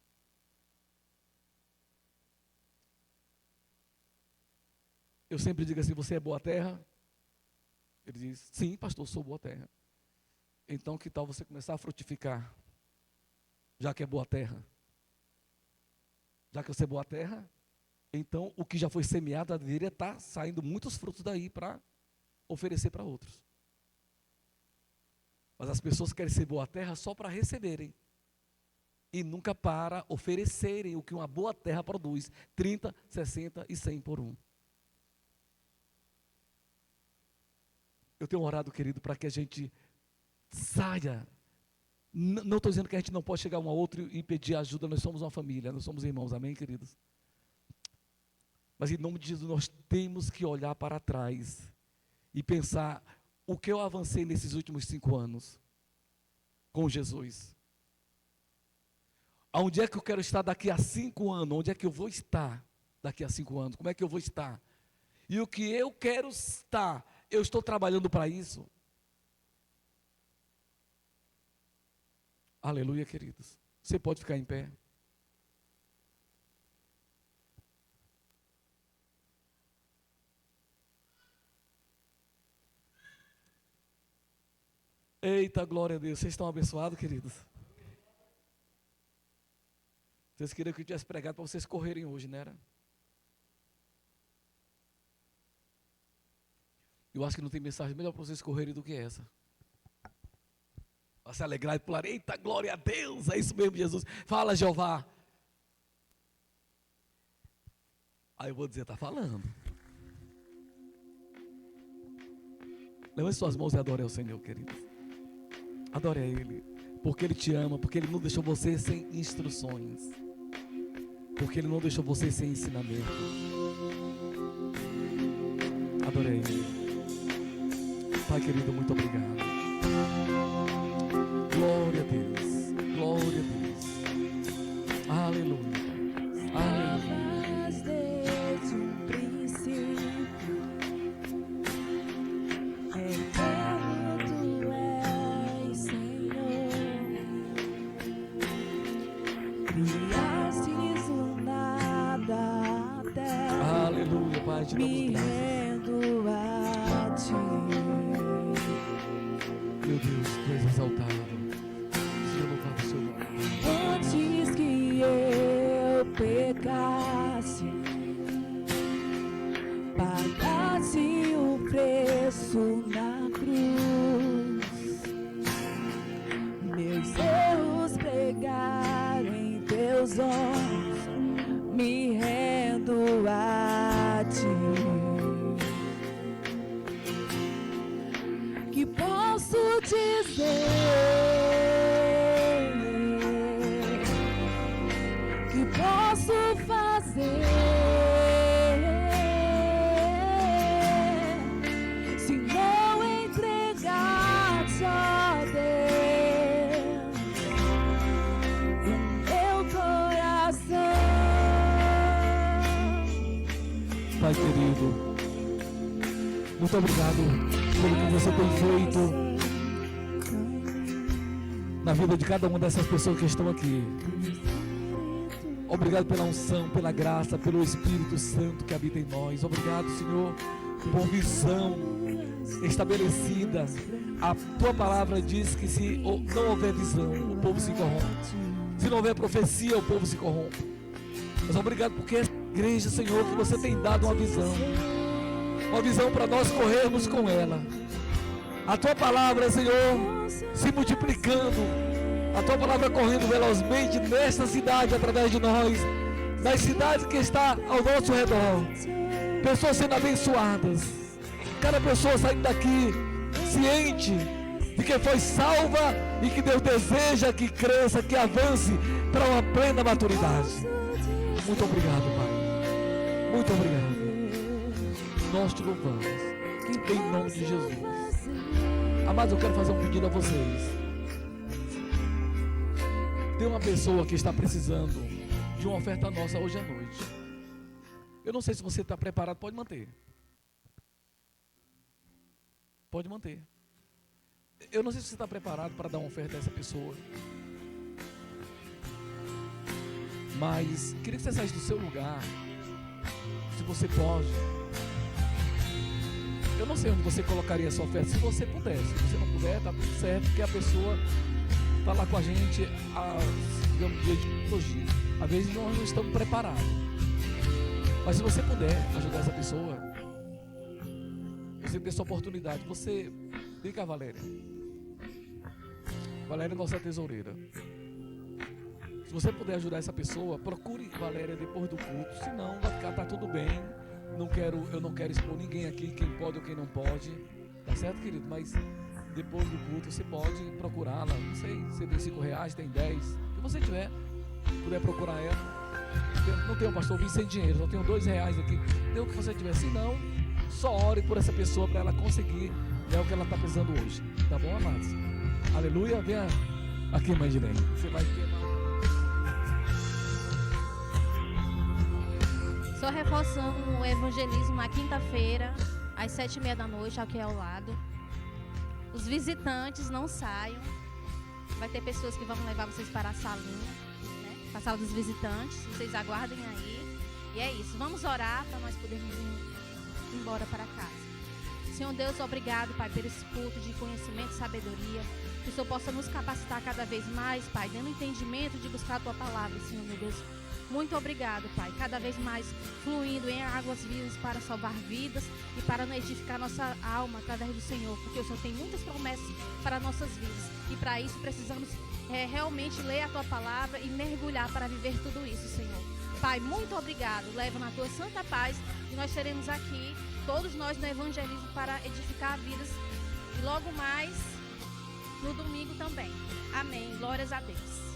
Eu sempre digo assim: você é boa terra? Ele diz: sim, pastor, sou boa terra. Então que tal você começar a frutificar? Já que é boa terra. Já que você é boa terra, então o que já foi semeado deveria estar saindo muitos frutos daí para oferecer para outros. Mas as pessoas querem ser boa terra só para receberem. E nunca para oferecerem o que uma boa terra produz. 30, 60 e 100 por um. Eu tenho orado, querido, para que a gente saia. Não estou dizendo que a gente não pode chegar um ao outro e pedir ajuda. Nós somos uma família, nós somos irmãos, amém, queridos? Mas em nome de Jesus, nós temos que olhar para trás e pensar: o que eu avancei nesses últimos 5 anos com Jesus? Aonde é que eu quero estar daqui a 5 anos? Onde é que eu vou estar daqui a 5 anos? Como é que eu vou estar? E o que eu quero estar, eu estou trabalhando para isso? Aleluia, queridos. Você pode ficar em pé. Eita, glória a Deus. Vocês estão abençoados, queridos? Vocês queriam que eu tivesse pregado para vocês correrem hoje, não era? Eu acho que não tem mensagem melhor para vocês correrem do que essa. Para se alegrar e pular: eita, glória a Deus, é isso mesmo, Jesus. Fala, Jeová. Aí eu vou dizer: está falando. Levante suas mãos e adore ao Senhor, queridos. Adore a Ele, porque Ele te ama, porque Ele não deixou você sem instruções, porque Ele não deixou você sem ensinamento. Adore a Ele. Pai querido, muito obrigado. Glória a Deus, glória a Deus. Aleluia, aleluia. Desde o princípio, eterno tu és, Senhor. Criastes o nada até. Aleluia, Pai, te Me damos graças. rendo a ti. Meu Deus, tu és exaltado. Seja louvado o seu nome. Antes que eu pecasse, pagasse o preço na cruz. Meus erros pregaram em teus olhos, me rendo a ti. Que posso dizer? Que posso fazer? Se não entregar-te, ó Deus, o meu coração. Pai querido, muito obrigado pelo que você tem feito na vida de cada uma dessas pessoas que estão aqui. Obrigado pela unção, pela graça, pelo Espírito Santo que habita em nós. Obrigado, Senhor, por visão estabelecida. A tua palavra diz que se não houver visão, o povo se corrompe. Se não houver profecia, o povo se corrompe. Mas obrigado porque essa igreja, Senhor, que você tem dado uma visão para nós corrermos com ela. A tua palavra, Senhor, se multiplicando, a tua palavra correndo velozmente nesta cidade, através de nós, nas cidades que está ao nosso redor, pessoas sendo abençoadas, cada pessoa saindo daqui ciente de quem foi salva e que Deus deseja que cresça, que avance para uma plena maturidade. Muito obrigado, Pai. Muito obrigado. Nós te louvamos. Em nome de Jesus. Amados, eu quero fazer um pedido a vocês. Tem uma pessoa que está precisando de uma oferta nossa hoje à noite. Eu não sei se você está preparado, pode manter. Pode manter. Eu não sei se você está preparado para dar uma oferta a essa pessoa. Mas queria que você saísse do seu lugar. Se você pode. Eu não sei onde você colocaria a sua oferta. Se você puder. Se você não puder, está tudo certo. Porque a pessoa está lá com a gente digamos, dia de hoje. Às vezes nós não estamos preparados. Mas se você puder ajudar essa pessoa, você tem essa oportunidade. Você, vem cá, Valéria. Valéria é nossa tesoureira. Se você puder ajudar essa pessoa, procure Valéria depois do culto. Se não, vai ficar, tá tudo bem. Eu não quero expor ninguém aqui, quem pode ou quem não pode. Tá certo, querido? Mas depois do culto você pode procurá-la. Não sei, você tem R$5, tem 10. O que você tiver, puder procurar ela. Não tenho, pastor, vim sem dinheiro, só tenho R$2 aqui. Dê o que você tiver. Se não, só ore por essa pessoa para ela conseguir o que ela está precisando hoje. Tá bom, amados? Aleluia. Venha aqui, mãe Gilene. Você vai queimar. Só reforçando o evangelismo na quinta-feira, às 7h30 da noite, aqui ao lado. Os visitantes não saiam. Vai ter pessoas que vão levar vocês para a salinha, né? Para a sala dos visitantes. Vocês aguardem aí. E é isso. Vamos orar para nós podermos ir embora para casa. Senhor Deus, obrigado, Pai, por esse culto de conhecimento e sabedoria. Que o Senhor possa nos capacitar cada vez mais, Pai, dando entendimento de buscar a Tua palavra, Senhor, meu Deus. Muito obrigado, Pai, cada vez mais fluindo em águas vivas para salvar vidas e para edificar nossa alma através do Senhor, porque o Senhor tem muitas promessas para nossas vidas e para isso precisamos realmente ler a Tua palavra e mergulhar para viver tudo isso, Senhor. Pai, muito obrigado, leva na Tua santa paz e nós seremos aqui, todos nós no evangelismo para edificar vidas e logo mais no domingo também. Amém, glórias a Deus.